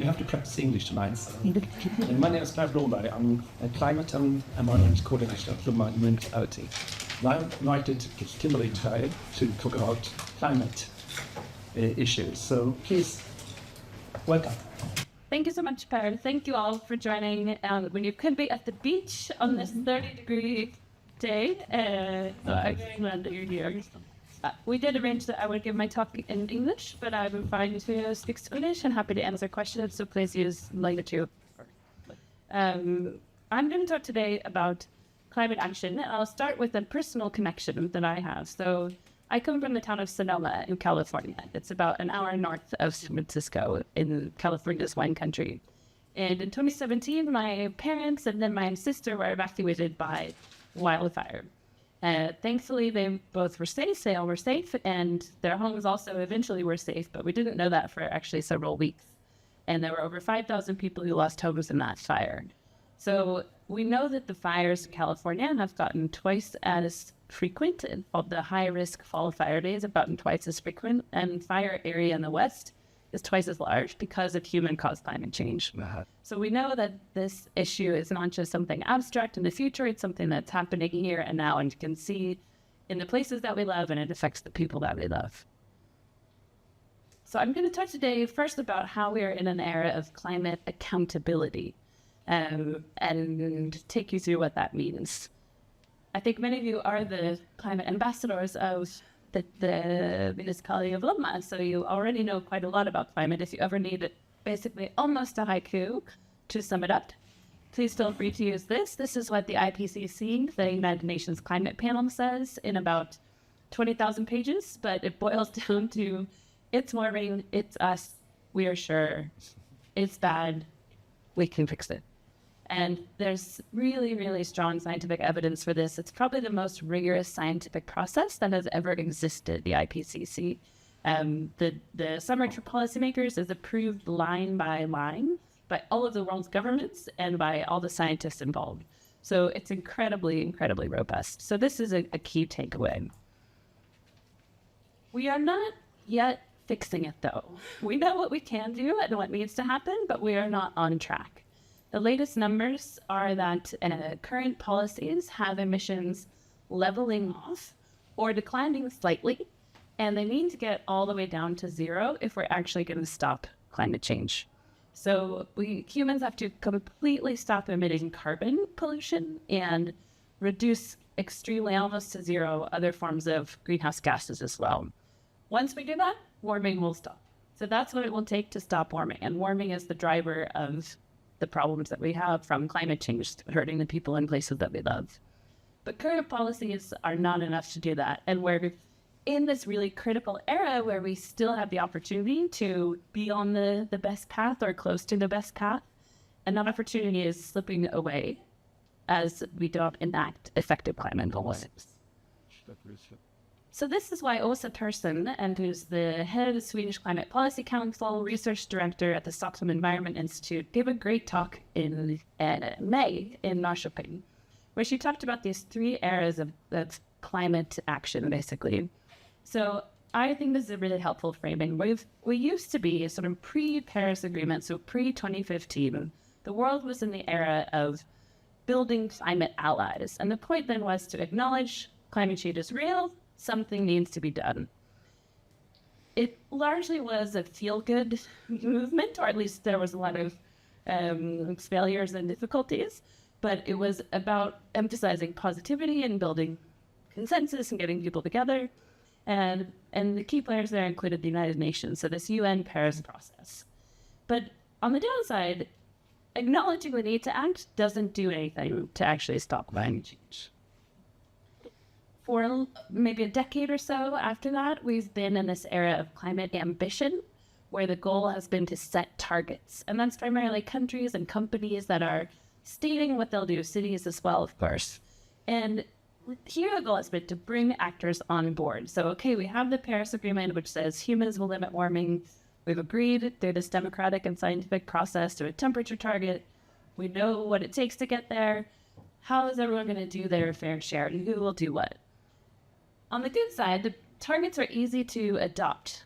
You have to practice English tonight. My name is Lomma. I'm a climate and environment coordinator for my municipality. I'm invited Kimberly today to talk about climate issues. So please, welcome. Thank you so much, Per. Thank you all for joining when you could be at the beach on this 30-degree day. I'm very glad that you're here. We did arrange that I would give my talk in English, but I'm fine to speak Swedish and happy to answer questions, so please use language. I'm going to talk today about climate action, and I'll start with a personal connection that I have. So I come from the town of Sonoma in California. It's about an hour north of San Francisco in California's wine country. And in 2017, my parents and then my sister were evacuated by wildfire. Thankfully, they both were safe, they all were safe, and their homes also eventually were safe, but we didn't know that for actually several weeks. And there were over 5,000 people who lost homes in that fire. So we know that the fires in California have gotten twice as frequent, and the high-risk fall fire days have gotten twice as frequent, and fire area in the West is twice as large because of human-caused climate change. So we know that this issue is not just something abstract in the future, it's something that's happening here and now, and you can see in the places that we love, and it affects the people that we love. So I'm going to talk today first about how we are in an era of climate accountability, and take you through what that means. I think many of you are the climate ambassadors of the municipality of Lomma, so you already know quite a lot about climate. If you ever need basically almost a haiku to sum it up, please feel free to use this. This is what the IPCC, the United Nations Climate Panel, says in about 20,000 pages, but it boils down to it's warming, it's us, we are sure, it's bad, we can fix it. And there's really, really strong scientific evidence for this. It's probably the most rigorous scientific process that has ever existed, the IPCC. The summary for policymakers is approved line by line by all of the world's governments and by all the scientists involved. So it's incredibly, incredibly robust. So this is a key takeaway. We are not yet fixing it, though. We know what we can do and what needs to happen, but we are not on track. The latest numbers are that current policies have emissions leveling off or declining slightly, and they need to get all the way down to zero if we're actually going to stop climate change. So we humans have to completely stop emitting carbon pollution and reduce extremely, almost to zero, other forms of greenhouse gases as well. Once we do that, warming will stop. So that's what it will take to stop warming, and warming is the driver of the problems that we have from climate change hurting the people in places that we love. But current policies are not enough to do that. And we're in this really critical era where we still have the opportunity to be on the best path or close to the best path. And that opportunity is slipping away as we don't enact effective climate policies. So this is why Åsa Persson, and who's the head of the Swedish Climate Policy Council, research director at the Stockholm Environment Institute, gave a great talk in May in Norrköping, where she talked about these three eras of climate action, basically. So I think this is a really helpful framing. We used to be sort of pre-Paris Agreement, so pre-2015. The world was in the era of building climate allies, and the point then was to acknowledge climate change is real, something needs to be done. It largely was a feel-good movement, or at least there was a lot of failures and difficulties, but it was about emphasizing positivity and building consensus and getting people together. And the key players there included the United Nations, so this UN Paris process. But on the downside, acknowledging the need to act doesn't do anything to actually stop climate change. For maybe a decade or so after that, we've been in this era of climate ambition, where the goal has been to set targets. And that's primarily countries and companies that are stating what they'll do, cities as well, of course. And here the goal has been to bring actors on board. So, okay, we have the Paris Agreement, which says humans will limit warming. We've agreed through this democratic and scientific process to a temperature target. We know what it takes to get there. How is everyone going to do their fair share, and who will do what? On the good side, the targets are easy to adopt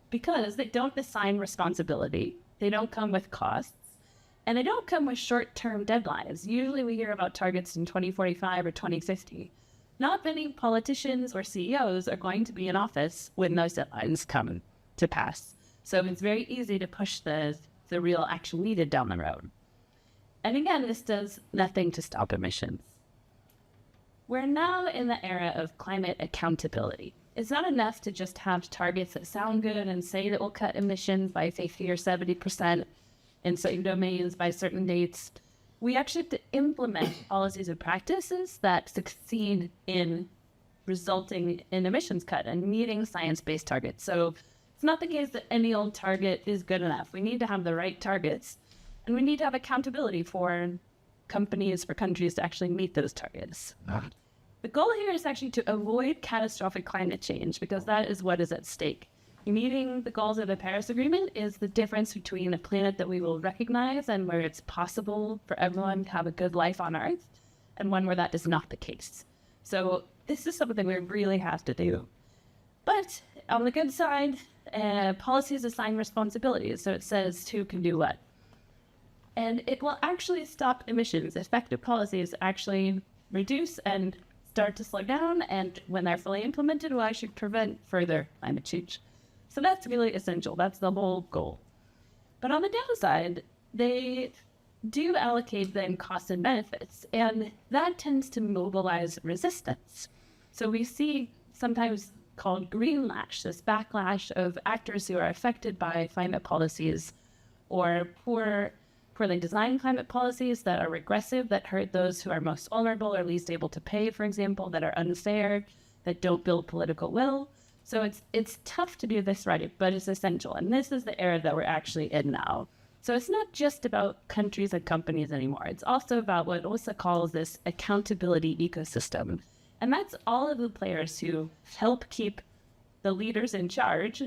because they don't assign responsibility they don't come with costs, and they don't come with short-term deadlines. Usually we hear about targets in 2045 or 2050. Not many politicians or CEOs are going to be in office when those deadlines come to pass. So it's very easy to push the real action needed down the road. And again, this does nothing to stop emissions. We're now in the era of climate accountability. It's not enough to just have targets that sound good and say that we'll cut emissions by 50 or 70% in certain domains by certain dates. We actually have to implement policies and practices that succeed in resulting in emissions cut and meeting science-based targets. So it's not the case that any old target is good enough. We need to have the right targets, and we need to have accountability for companies, for countries to actually meet those targets. The goal here is actually to avoid catastrophic climate change, because that is what is at stake. Meeting the goals of the Paris Agreement is the difference between a planet that we will recognize and where it's possible for everyone to have a good life on Earth, and one where that is not the case. So this is something we really have to do. But on the good side, policies assign responsibilities, so it says who can do what. And it will actually stop emissions. Effective policies actually reduce and start to slow down, and when they're fully implemented, will actually prevent further climate change. So that's really essential. That's the whole goal. But on the downside, they do allocate then costs and benefits, and that tends to mobilize resistance. So we see sometimes called greenlash, this backlash of actors who are affected by climate policies or poorly designed climate policies that are regressive, that hurt those who are most vulnerable or least able to pay, for example, that are unfair, that don't build political will. So it's tough to do this right, but it's essential. And this is the era that we're actually in now. So it's not just about countries and companies anymore. It's also about what Åsa calls this accountability ecosystem. And that's all of the players who help keep the leaders in charge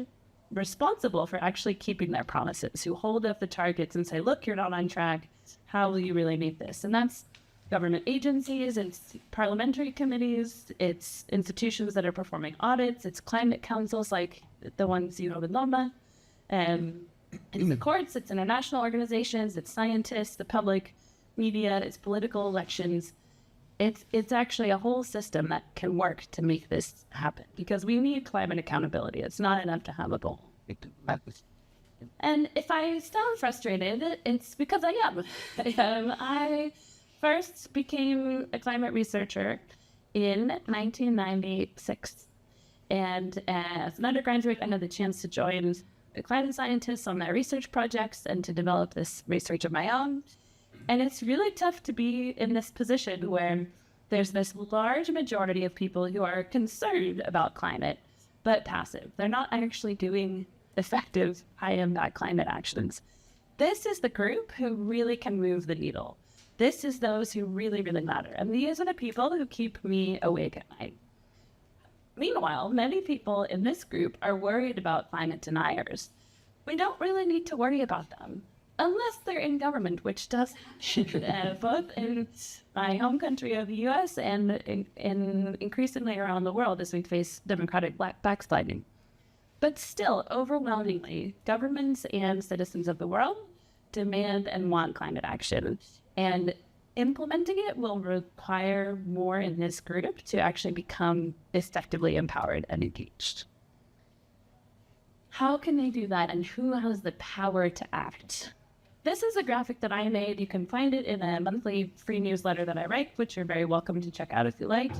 responsible for actually keeping their promises, who hold up the targets and say, look, you're not on track. How will you really meet this? And that's government agencies, it's parliamentary committees, it's institutions that are performing audits, it's climate councils like the ones you know in Lomma, it's the courts, it's international organizations, it's scientists, the public, media, it's political elections. It's actually a whole system that can work to make this happen, because we need climate accountability. It's not enough to have a goal. And if I sound frustrated, it's because I am. I first became a climate researcher in 1996. And as an undergraduate, I had the chance to join the climate scientists on their research projects and to develop this research of my own. And it's really tough to be in this position where there's this large majority of people who are concerned about climate, but passive. They're not actually doing effective high-impact climate actions. This is the group who really can move the needle. This is those who really, really matter. And these are the people who keep me awake at night. Meanwhile, many people in this group are worried about climate deniers. We don't really need to worry about them, unless they're in government, which does happen both in my home country of the US and in increasingly around the world as we face democratic backsliding. But still, overwhelmingly, governments and citizens of the world demand and want climate action. And implementing it will require more in this group to actually become effectively empowered and engaged. How can they do that, and who has the power to act? This is a graphic that I made. You can find it in a monthly free newsletter that I write, which you're very welcome to check out if you like.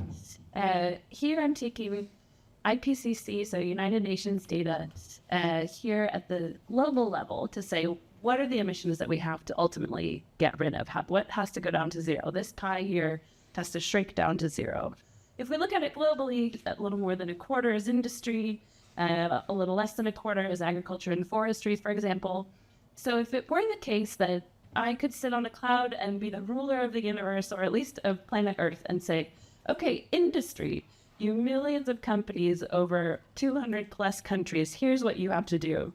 Here I'm taking IPCC, so United Nations data, here at the global level to say, what are the emissions that we have to ultimately get rid of? What has to go down to zero? This pie here has to shrink down to zero. If we look at it globally, a little more than a quarter is industry, a little less than a quarter is agriculture and forestry, for example. So if it were the case that I could sit on a cloud and be the ruler of the universe, or at least of planet Earth, and say, okay, industry, you millions of companies over 200 plus countries, here's what you have to do.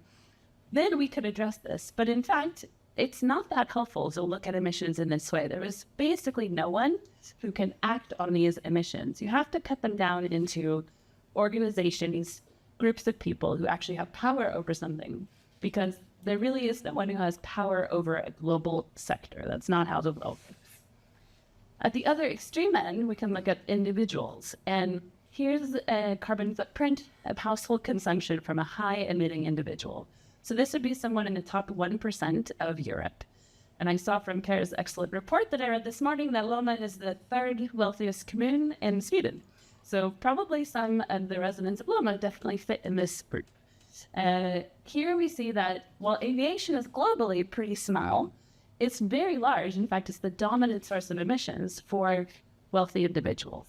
Then we could address this. But in fact, it's not that helpful to look at emissions in this way. There is basically no one who can act on these emissions. You have to cut them down into organizations, groups of people who actually have power over something, because there really is no one who has power over a global sector. That's not how the world works. At the other extreme end, we can look at individuals. And here's a carbon footprint of household consumption from a high-emitting individual. So this would be someone in the top 1% of Europe. And I saw from Kara's excellent report that I read this morning that Lomma is the third wealthiest kommun in Sweden. So probably some of the residents of Lomma definitely fit in this group. Here we see that while aviation is globally pretty small, it's very large. In fact, it's the dominant source of emissions for wealthy individuals.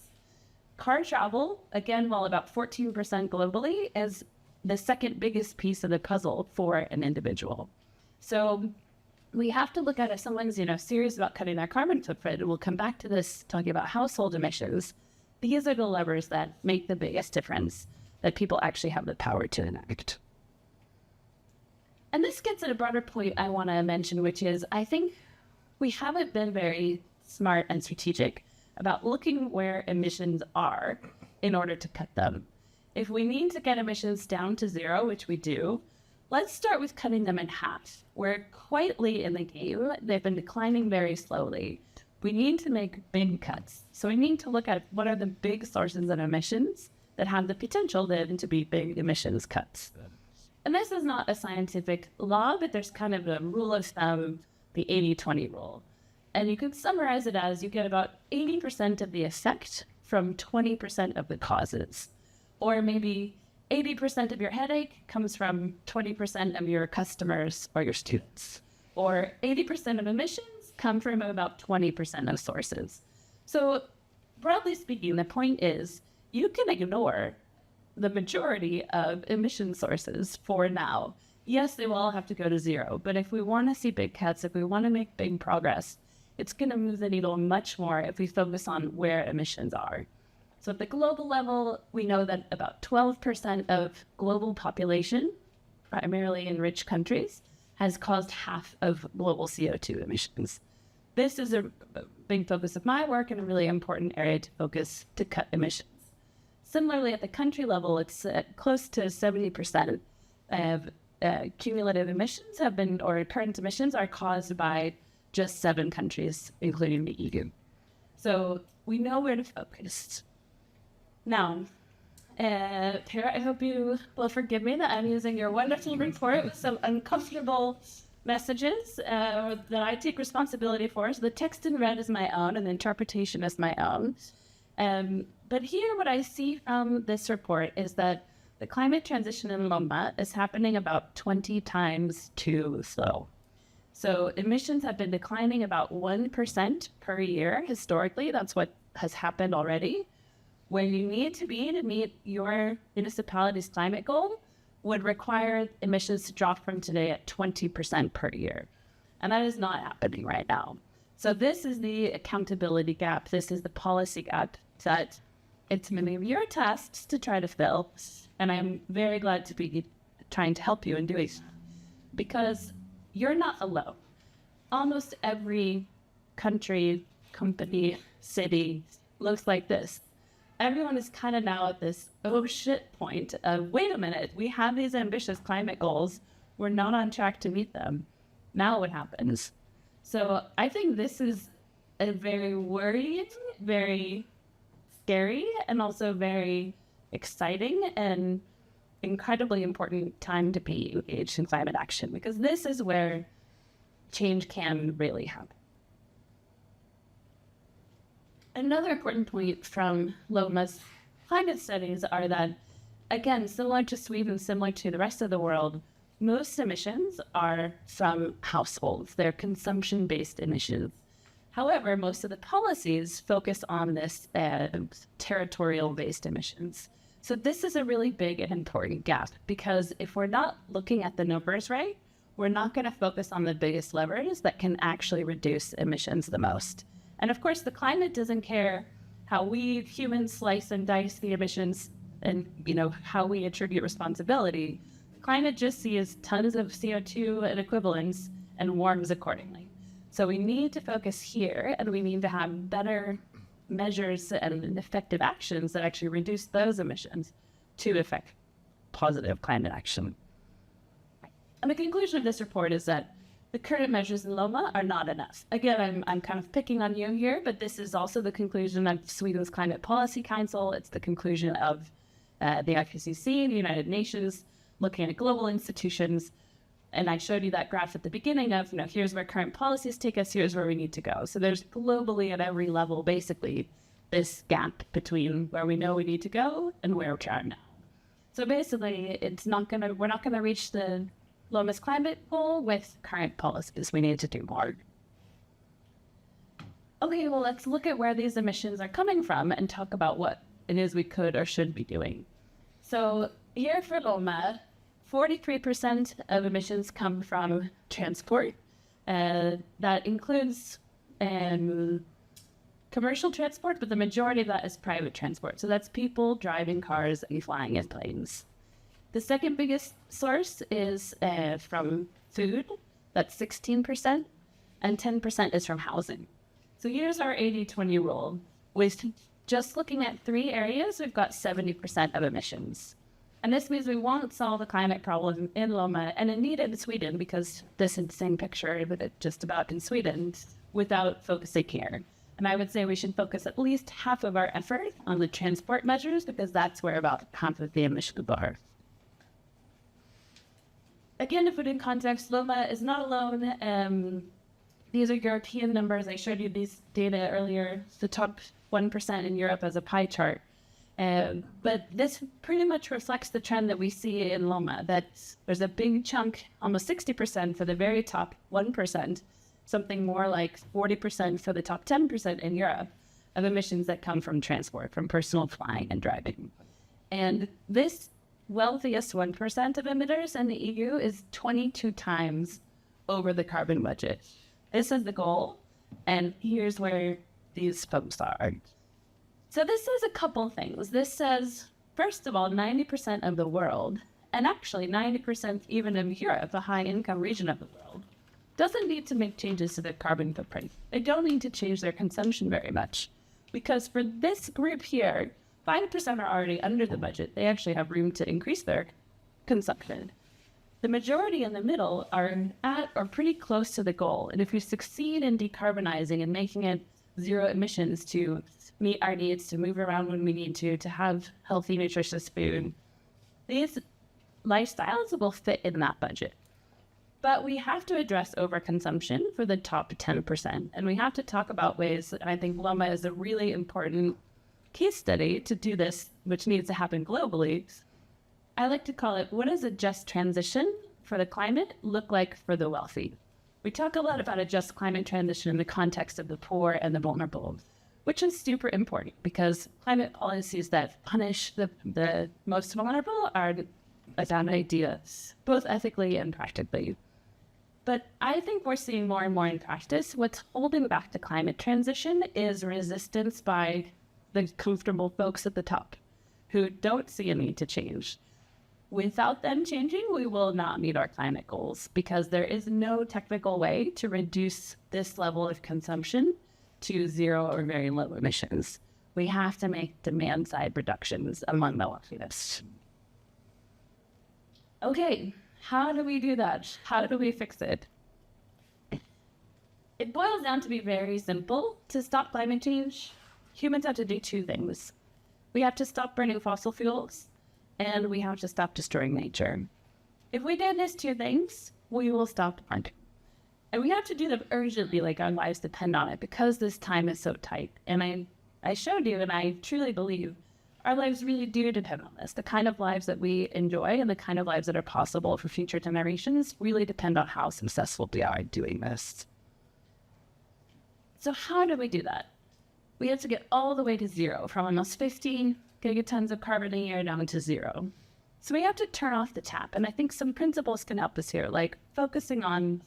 Car travel, again, while about 14% globally, is the second biggest piece of the puzzle for an individual. So we have to look at if someone's, serious about cutting their carbon footprint, and we'll come back to this talking about household emissions. These are the levers that make the biggest difference, that people actually have the power to enact. And this gets at a broader point I want to mention, which is I think we haven't been very smart and strategic about looking where emissions are in order to cut them. If we need to get emissions down to zero, which we do, let's start with cutting them in half. We're quite late in the game. They've been declining very slowly. We need to make big cuts. So we need to look at what are the big sources of emissions that have the potential then to be big emissions cuts. And this is not a scientific law, but there's kind of a rule of thumb, the 80-20 rule. And you can summarize it as you get about 80% of the effect from 20% of the causes. Or maybe 80% of your headache comes from 20% of your customers or your students. Or 80% of emissions come from about 20% of sources. So broadly speaking, the point is you can ignore the majority of emission sources for now. Yes, they will all have to go to zero, but if we want to see big cuts, if we want to make big progress, it's going to move the needle much more if we focus on where emissions are. So at the global level, we know that about 12% of global population, primarily in rich countries, has caused half of global CO2 emissions. This is a big focus of my work and a really important area to focus to cut emissions. Similarly, at the country level, it's close to 70% of cumulative emissions or current emissions are caused by just 7 countries, including the EU. So we know where to focus. Now, Tara, I hope you will forgive me that I'm using your wonderful report with some uncomfortable messages that I take responsibility for. So the text in red is my own and the interpretation is my own. But here what I see from this report is that the climate transition in Lomma is happening about 20 times too slow. So emissions have been declining about 1% per year historically. That's what has happened already. Where you need to be to meet your municipality's climate goal would require emissions to drop from today at 20% per year. And that is not happening right now. So this is the accountability gap. This is the policy gap that it's many of your tasks to try to fill. And I'm very glad to be trying to help you in doing so. Because you're not alone. Almost every country, company, city looks like this. Everyone is kind of now at this oh shit point of, wait a minute, we have these ambitious climate goals. We're not on track to meet them. Now what happens? So I think this is a very worrying, very scary, and also very exciting and incredibly important time to be engaged in climate action, because this is where change can really happen. Another important point from Lomma's climate studies are that, again, similar to Sweden, similar to the rest of the world, most emissions are from households. They're consumption-based emissions. However, most of the policies focus on this territorial-based emissions. So this is a really big and important gap, because if we're not looking at the numbers right, we're not going to focus on the biggest levers that can actually reduce emissions the most. And of course, the climate doesn't care how we humans slice and dice the emissions and, how we attribute responsibility. Climate just sees tons of CO2 and equivalents and warms accordingly. So we need to focus here, and we need to have better measures and effective actions that actually reduce those emissions to affect positive climate action. And the conclusion of this report is that the current measures in Lomma are not enough. Again, I'm kind of picking on you here, but this is also the conclusion of Sweden's Climate Policy Council. It's the conclusion of the IPCC, the United Nations, looking at global institutions. And I showed you that graph at the beginning of, here's where current policies take us, here's where we need to go. So there's globally at every level, basically, this gap between where we know we need to go and where we are now. So basically, we're not gonna reach the Lomma's climate goal with current policies. We need to do more. Okay, well, let's look at where these emissions are coming from and talk about what it is we could or should be doing. So here for Lomma, 43% of emissions come from transport. That includes commercial transport, but the majority of that is private transport. So that's people driving cars and flying in planes. The second biggest source is from food, that's 16%, and 10% is from housing. So here's our 80-20 rule. With just looking at 3 areas, we've got 70% of emissions. And this means we won't solve the climate problem in Lomma, and indeed in Sweden, because this is the same picture, but it's just about in Sweden, without focusing here. And I would say we should focus at least half of our effort on the transport measures, because that's where about half of the emissions are. Again, to put in context, Lomma is not alone. These are European numbers. I showed you these data earlier, the top 1% in Europe as a pie chart. But this pretty much reflects the trend that we see in Lomma, that there's a big chunk, almost 60% for the very top 1%, something more like 40% for the top 10% in Europe, of emissions that come from transport, from personal flying and driving. And this wealthiest 1% of emitters in the EU is 22 times over the carbon budget. This is the goal, and here's where these folks are. So this says a couple things. This says, first of all, 90% of the world, and actually 90% even of Europe, a high-income region of the world, doesn't need to make changes to their carbon footprint. They don't need to change their consumption very much, because for this group here, 5% are already under the budget. They actually have room to increase their consumption. The majority in the middle are at or pretty close to the goal. And if we succeed in decarbonizing and making it zero emissions to meet our needs, to move around when we need to have healthy, nutritious food, these lifestyles will fit in that budget. But we have to address overconsumption for the top 10%. And we have to talk about ways, and I think Lomma is a really important case study to do this, which needs to happen globally. I like to call it, what does a just transition for the climate look like for the wealthy? We talk a lot about a just climate transition in the context of the poor and the vulnerable, which is super important because climate policies that punish the most vulnerable are a bad idea, both ethically and practically. But I think we're seeing more and more in practice, what's holding back the climate transition is resistance by the comfortable folks at the top who don't see a need to change. Without them changing, we will not meet our climate goals because there is no technical way to reduce this level of consumption to zero or very low emissions. We have to make demand side reductions among the wealthiest. Okay, how do we do that? How do we fix it? It boils down to be very simple. To stop climate change, humans have to do 2 things. We have to stop burning fossil fuels, and we have to stop destroying nature. If we do these 2 things, we will stop hunting. And we have to do them urgently, like our lives depend on it, because this time is so tight. And I showed you, and I truly believe, our lives really do depend on this. The kind of lives that we enjoy and the kind of lives that are possible for future generations really depend on how successful we are doing this. So how do we do that? We have to get all the way to zero, from almost 50 gigatons of carbon a year down to zero. So we have to turn off the tap. And I think some principles can help us here, like focusing on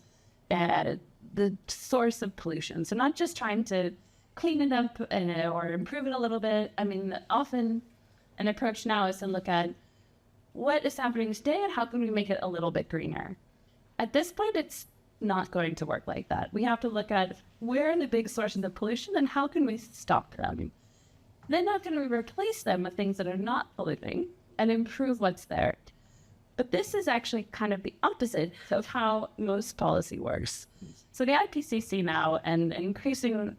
the source of pollution. So not just trying to clean it up or improve it a little bit. I mean, often an approach now is to look at what is happening today and how can we make it a little bit greener. At this point, it's not going to work like that. We have to look at where are the big sources of pollution and how can we stop them. Then how can we replace them with things that are not polluting and improve what's there? But this is actually kind of the opposite of how most policy works. So the IPCC now, and an increasing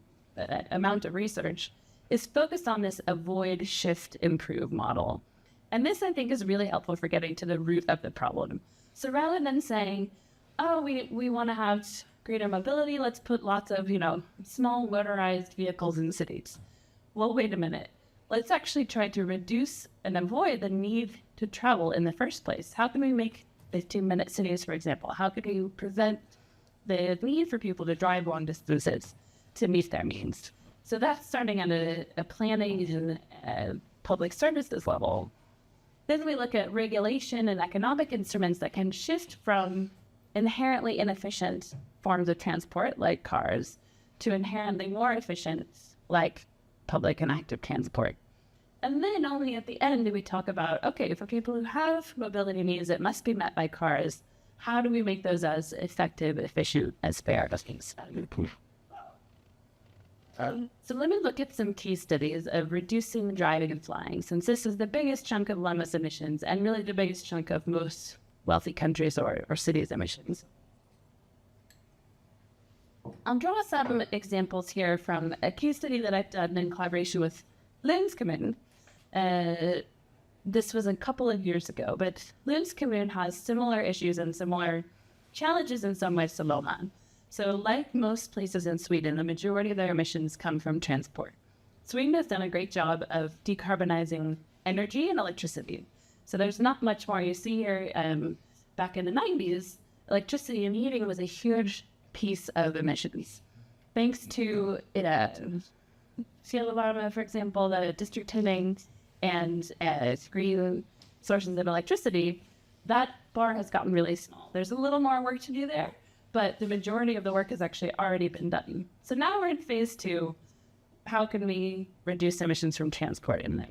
amount of research, is focused on this avoid, shift, improve model. And this, I think, is really helpful for getting to the root of the problem. So rather than saying, oh, we want to have greater mobility, let's put lots of, small motorized vehicles in cities. Well, wait a minute. Let's actually try to reduce and avoid the need to travel in the first place. How can we make 15-minute cities, for example? How can we prevent the need for people to drive long distances to meet their needs? So that's starting at a planning and public services level. Then we look at regulation and economic instruments that can shift from inherently inefficient forms of transport, like cars, to inherently more efficient, like public and active transport. And then only at the end do we talk about, okay, for people who have mobility needs that must be met by cars, how do we make those as effective, efficient, as fair as things? So let me look at some case studies of reducing driving and flying, since this is the biggest chunk of Lomma's emissions and really the biggest chunk of most wealthy countries or cities' emissions. I'll draw some examples here from a case study that I've done in collaboration with Lunds kommun. This was a couple of years ago, but Lunds kommun has similar issues and similar challenges in some ways to Lomma. So like most places in Sweden, the majority of their emissions come from transport. Sweden has done a great job of decarbonizing energy and electricity. So there's not much more you see here. Back in the 90s, electricity and heating was a huge piece of emissions. Thanks to Lomma, for example, the district heating and green sources of electricity, that bar has gotten really small. There's a little more work to do there, but the majority of the work has actually already been done. So now we're in phase 2. How can we reduce emissions from transport in there?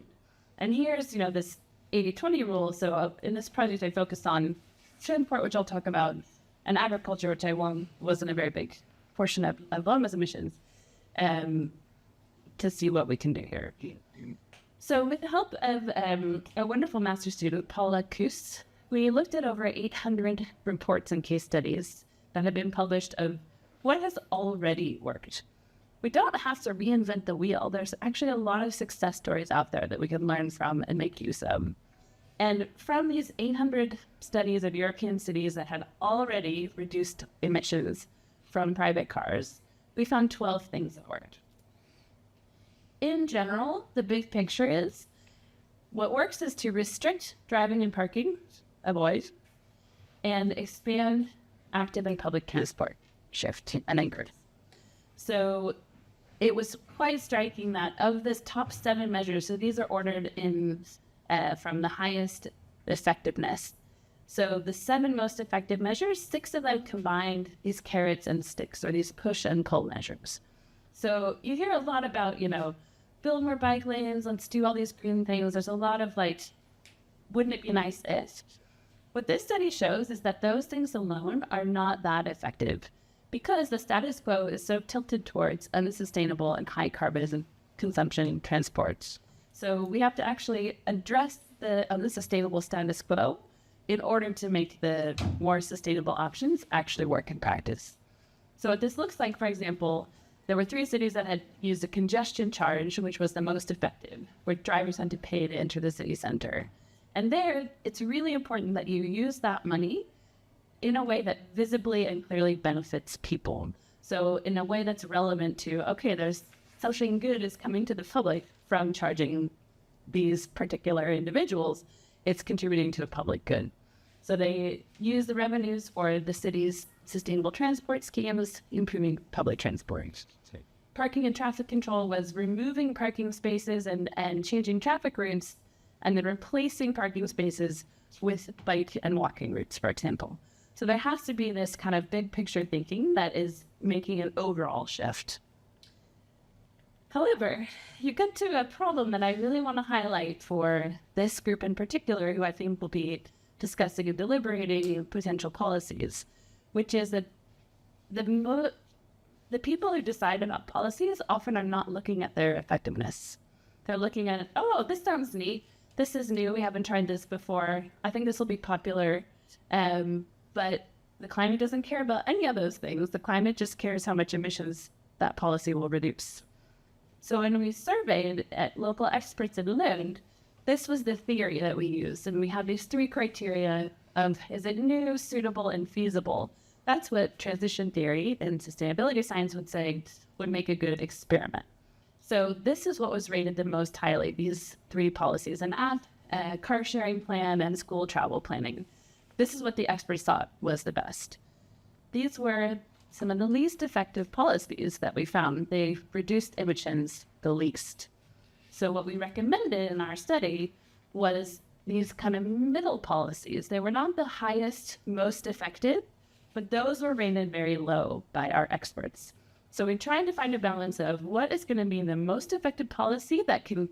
And here's, this 80-20 rule. So in this project, I focused on transport, which I'll talk about, and agriculture, which wasn't a very big portion of Lomma's emissions, to see what we can do here. So with the help of a wonderful master's student, Paula Kuss, we looked at over 800 reports and case studies that have been published of what has already worked. We don't have to reinvent the wheel. There's actually a lot of success stories out there that we can learn from and make use of. And from these 800 studies of European cities that had already reduced emissions from private cars, we found 12 things that worked. In general, the big picture is what works is to restrict driving and parking, avoid, and expand active and public transport, shift, and encourage. So it was quite striking that of this top 7 measures, so these are ordered in from the highest effectiveness. So the 7 most effective measures, 6 of them combined these carrots and sticks, or these push and pull measures. So you hear a lot about, build more bike lanes, let's do all these green things. There's a lot of wouldn't it be nice if? What this study shows is that those things alone are not that effective because the status quo is so tilted towards unsustainable and high carbon consumption transports. So we have to actually address the unsustainable status quo in order to make the more sustainable options actually work in practice. So what this looks like, for example, there were 3 cities that had used a congestion charge, which was the most effective, where drivers had to pay to enter the city center. And there, it's really important that you use that money in a way that visibly and clearly benefits people. So in a way that's relevant to, okay, there's something good is coming to the public from charging these particular individuals. It's contributing to the public good. So they use the revenues for the city's sustainable transport schemes, improving public transport. Parking and traffic control was removing parking spaces and changing traffic routes, and then replacing parking spaces with bike and walking routes, for example. So there has to be this kind of big picture thinking that is making an overall shift. However, you get to a problem that I really want to highlight for this group in particular, who I think will be discussing and deliberating potential policies, which is that the people who decide about policies often are not looking at their effectiveness. They're looking at, oh, this sounds neat. This is new. We haven't tried this before. I think this will be popular. But the climate doesn't care about any of those things. The climate just cares how much emissions that policy will reduce. So when we surveyed at local experts in Lund, this was the theory that we used. And we have these 3 criteria of, is it new, suitable, and feasible? That's what transition theory and sustainability science would say would make a good experiment. So this is what was rated the most highly, these 3 policies, an app, a car sharing plan, and school travel planning. This is what the experts thought was the best. These were some of the least effective policies that we found. They reduced emissions the least. So what we recommended in our study was these kind of middle policies. They were not the highest, most effective, but those were rated very low by our experts. So we tried to find a balance of what is going to be the most effective policy that can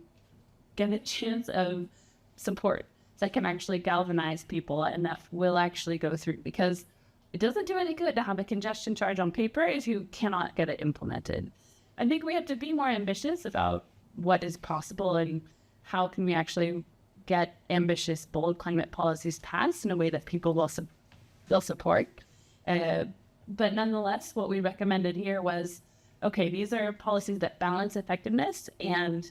get a chance of support, that can actually galvanize people and that will actually go through, because it doesn't do any good to have a congestion charge on paper if you cannot get it implemented. I think we have to be more ambitious about what is possible and how can we actually get ambitious, bold climate policies passed in a way that people will support. But nonetheless, what we recommended here was, okay, these are policies that balance effectiveness and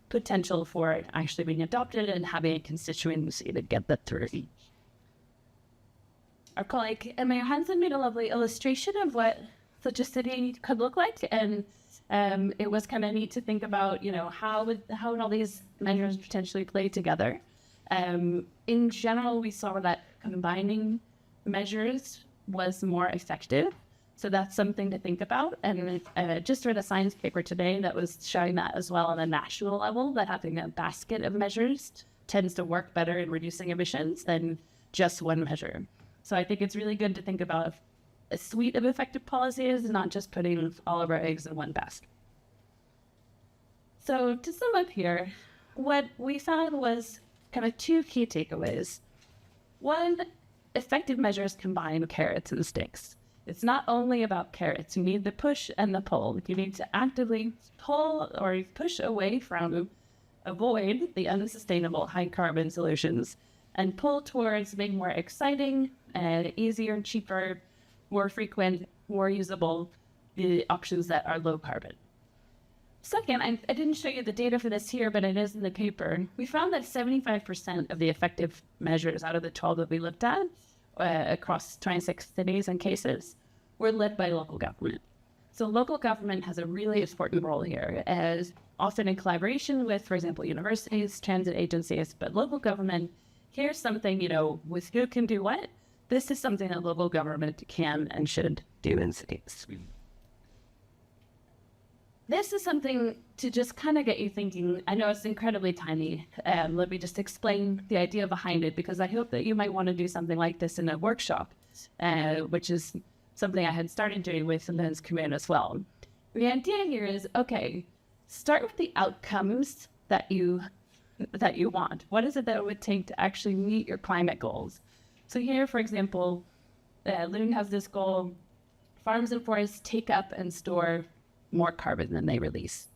potential for actually being adopted and having a constituency to get that through. Our colleague Emma Johansson made a lovely illustration of what such a city could look like, and it was kind of neat to think about, how would all these measures potentially play together. In general, we saw that combining measures was more effective. So that's something to think about. And just read a science paper today that was showing that as well on a national level, that having a basket of measures tends to work better in reducing emissions than just one measure. So I think it's really good to think about a suite of effective policies, not just putting all of our eggs in one basket. So to sum up here, what we found was kind of 2 key takeaways. One, effective measures combine carrots and sticks. It's not only about carrots. You need the push and the pull. You need to actively pull or push away from, avoid the unsustainable high carbon solutions and pull towards being more exciting and easier, cheaper, more frequent, more usable, the options that are low carbon. Second, I didn't show you the data for this here, but it is in the paper. We found that 75% of the effective measures out of the 12 that we looked at across 26 cities and cases were led by local government. So local government has a really important role here, as often in collaboration with, for example, universities, transit agencies, but local government, here's something, with who can do what. This is something that local government can and should do in cities. This is something to just kind of get you thinking. I know it's incredibly tiny. Let me just explain the idea behind it, because I hope that you might want to do something like this in a workshop, which is something I had started doing with the men's commune as well. The idea here is, okay, start with the outcomes that you want. What is it that it would take to actually meet your climate goals? So here, for example, Lund has this goal: farms and forests take up and store more carbon than they release.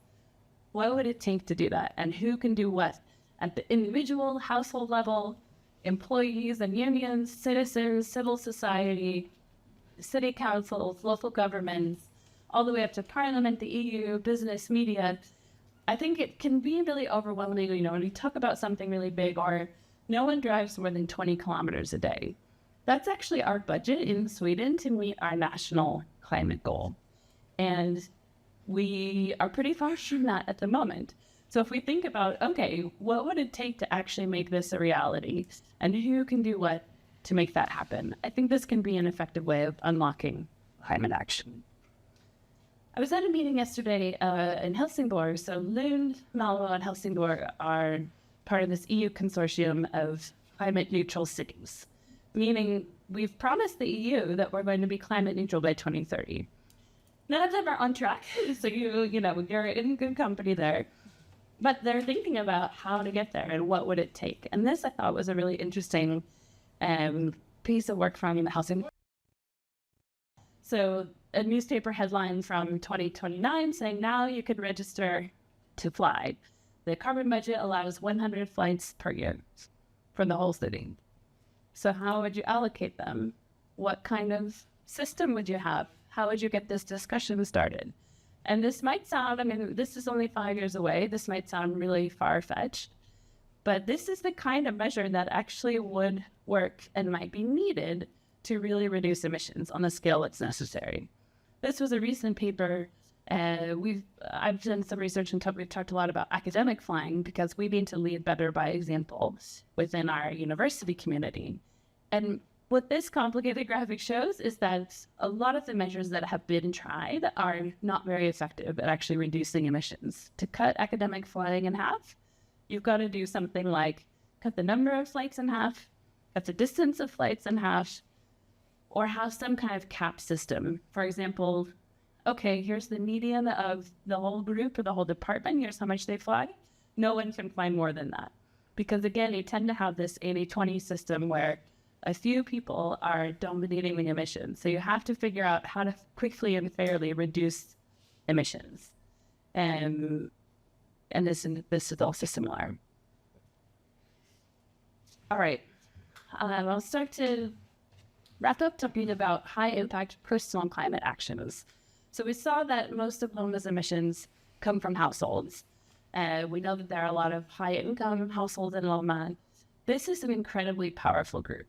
What would it take to do that? And who can do what? At the individual, household level, employees and unions, citizens, civil society, city councils, local governments, all the way up to parliament, the EU, business, media. I think it can be really overwhelming, when you talk about something really big, or no one drives more than 20 kilometers a day. That's actually our budget in Sweden to meet our national climate goal. And we are pretty far from that at the moment. So if we think about, okay, what would it take to actually make this a reality? And who can do what to make that happen? I think this can be an effective way of unlocking climate action. I was at a meeting yesterday in Helsingborg. So Lund, Malmö, and Helsingborg are part of this EU consortium of climate neutral cities, meaning we've promised the EU that we're going to be climate neutral by 2030. None of them are on track, so you're in good company there. But they're thinking about how to get there and what would it take. And this, I thought, was a really interesting piece of work from Helsingborg. So a newspaper headline from 2029 saying now you could register to fly. the carbon budget allows 100 flights per year for the whole city. So how would you allocate them? What kind of system would you have? How would you get this discussion started? And this might sound, I mean, this is only 5 years away. This might sound really far-fetched, but this is the kind of measure that actually would work and might be needed to really reduce emissions on the scale that's necessary. This was a recent paper. I've done some research and we've talked a lot about academic flying because we need to lead better by example within our university community. And what this complicated graphic shows is that a lot of the measures that have been tried are not very effective at actually reducing emissions. To cut academic flying in half, you've got to do something like cut the number of flights in half, cut the distance of flights in half, or have some kind of cap system. For example, okay, here's the median of the whole group or the whole department. Here's how much they fly. No one can fly more than that. Because again, you tend to have this 80-20 system where a few people are dominating the emissions. So you have to figure out how to quickly and fairly reduce emissions. And this is also similar. All right. I'll start to wrap up talking about high impact personal climate actions. So we saw that most of Lomma's emissions come from households. We know that there are a lot of high income households in Lomma. This is an incredibly powerful group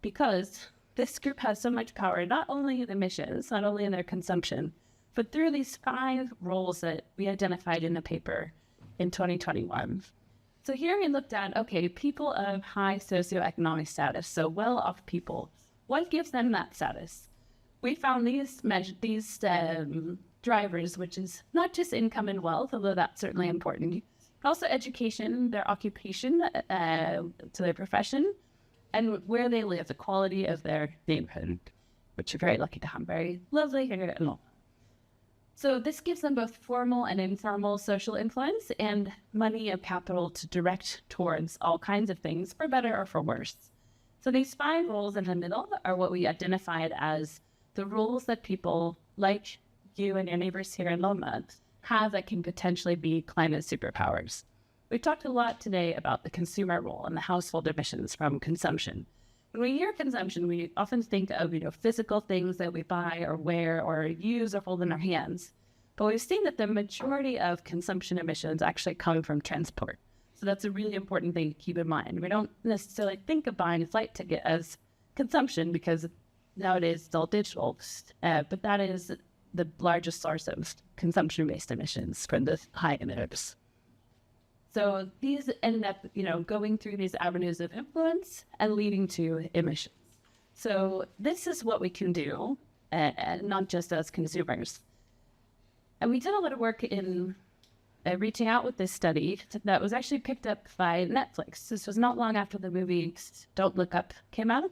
because this group has so much power, not only in emissions, not only in their consumption, but through these 5 roles that we identified in the paper in 2021. So here we looked at, okay, people of high socioeconomic status, so well-off people, what gives them that status? We found these drivers, which is not just income and wealth, although that's certainly important, but also education, their occupation, to their profession, and where they live, the quality of their neighborhood, which we're very lucky to have, very lovely here in Lomma. So this gives them both formal and informal social influence and money and capital to direct towards all kinds of things, for better or for worse. So these 5 roles in the middle are what we identified as the roles that people like you and your neighbors here in Lomma have that can potentially be climate superpowers. We've talked a lot today about the consumer role and the household emissions from consumption. When we hear consumption, we often think of, physical things that we buy or wear or use or hold in our hands. But we've seen that the majority of consumption emissions actually come from transport. So that's a really important thing to keep in mind. We don't necessarily think of buying a flight ticket as consumption because nowadays it's all digital, but that is the largest source of consumption-based emissions from the high emitters. So these end up, going through these avenues of influence and leading to emissions. So this is what we can do, not just as consumers. And we did a lot of work in reaching out with this study that was actually picked up by Netflix. This was not long after the movie Don't Look Up came out.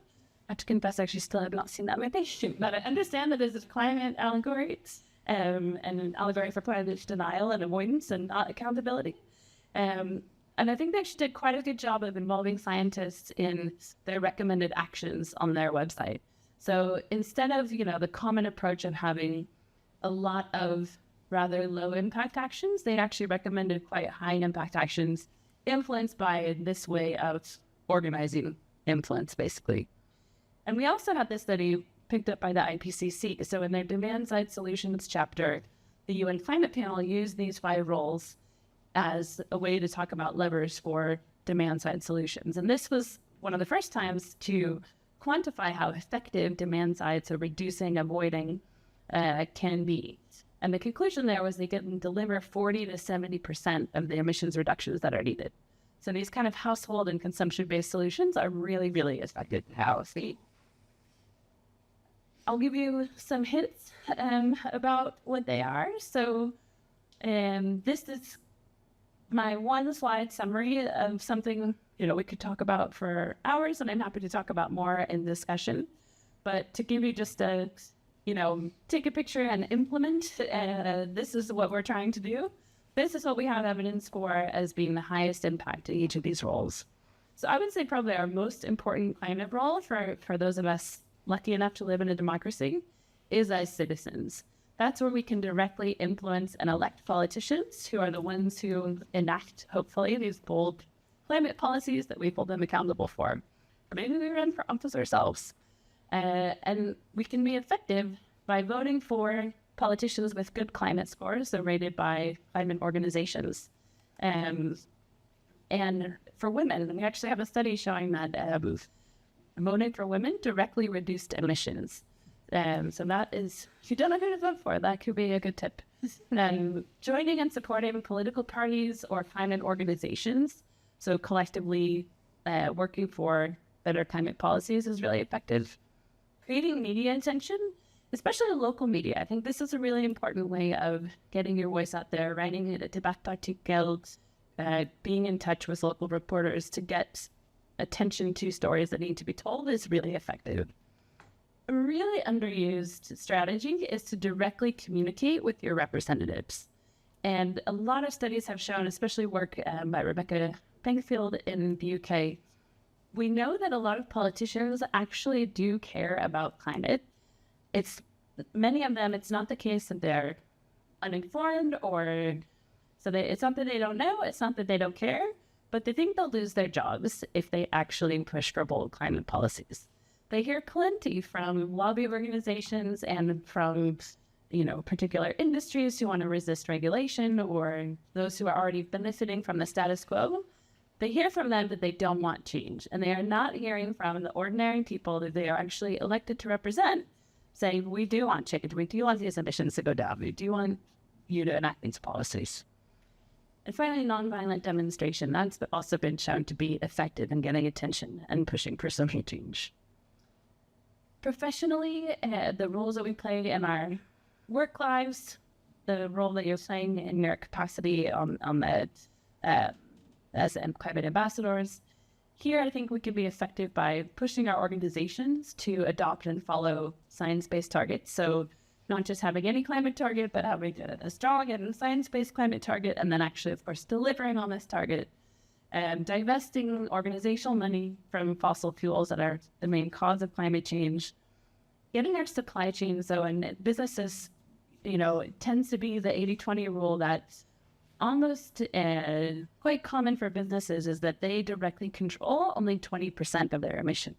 I have to confess, I actually still have not seen that movie, but I understand that it's a climate allegory, and an allegory for climate denial and avoidance and not accountability. And I think they actually did quite a good job of involving scientists in their recommended actions on their website. So instead of, the common approach of having a lot of rather low impact actions, they actually recommended quite high impact actions influenced by this way of organizing influence, basically. And we also had this study picked up by the IPCC. So in their demand side solutions chapter, the UN climate panel used these 5 roles as a way to talk about levers for demand side solutions. And this was one of the first times to quantify how effective demand side, so reducing, avoiding, can be. And the conclusion there was they can deliver 40 to 70% of the emissions reductions that are needed. So these kind of household and consumption-based solutions are really, really effective. I'll give you some hints about what they are. So this is my 1-slide summary of something, we could talk about for hours, and I'm happy to talk about more in discussion. But to give you just a, take a picture and implement, this is what we're trying to do. This is what we have evidence for as being the highest impact in each of these roles. So I would say probably our most important climate role for those of us lucky enough to live in a democracy is as citizens. That's where we can directly influence and elect politicians who are the ones who enact, hopefully, these bold climate policies that we hold them accountable for. Or maybe we run for office ourselves. And we can be effective by voting for politicians with good climate scores, so rated by climate organizations. And for women, we actually have a study showing that voting for women directly reduced emissions. So that is, if you don't know who to vote for, that could be a good tip. Joining and supporting political parties or climate organizations, so collectively working for better climate policies, is really effective. Creating media attention, especially local media. I think this is a really important way of getting your voice out there, writing a debattartikel, being in touch with local reporters to get attention to stories that need to be told is really effective. A really underused strategy is to directly communicate with your representatives. And a lot of studies have shown, especially work by Rebecca Bankfield in the UK, we know that a lot of politicians actually do care about climate. Many of them, it's not the case that they're uninformed it's not that they don't know, it's not that they don't care, but they think they'll lose their jobs if they actually push for bold climate policies. They hear plenty from lobby organizations and from, particular industries who want to resist regulation or those who are already benefiting from the status quo. They hear from them that they don't want change, and they are not hearing from the ordinary people that they are actually elected to represent, saying, we do want change, we do want these emissions to go down, we do want you to enact these policies. And finally, nonviolent demonstration. That's also been shown to be effective in getting attention and pushing for social change. Professionally, the roles that we play in our work lives, the role that you're playing in your capacity as climate ambassadors. Here, I think we can be effective by pushing our organizations to adopt and follow science-based targets. So not just having any climate target, but having a strong and science-based climate target, and then actually, of course, delivering on this target, and divesting organizational money from fossil fuels that are the main cause of climate change, getting our supply chain. So in businesses, it tends to be the 80-20 rule that's almost quite common for businesses, is that they directly control only 20% of their emissions.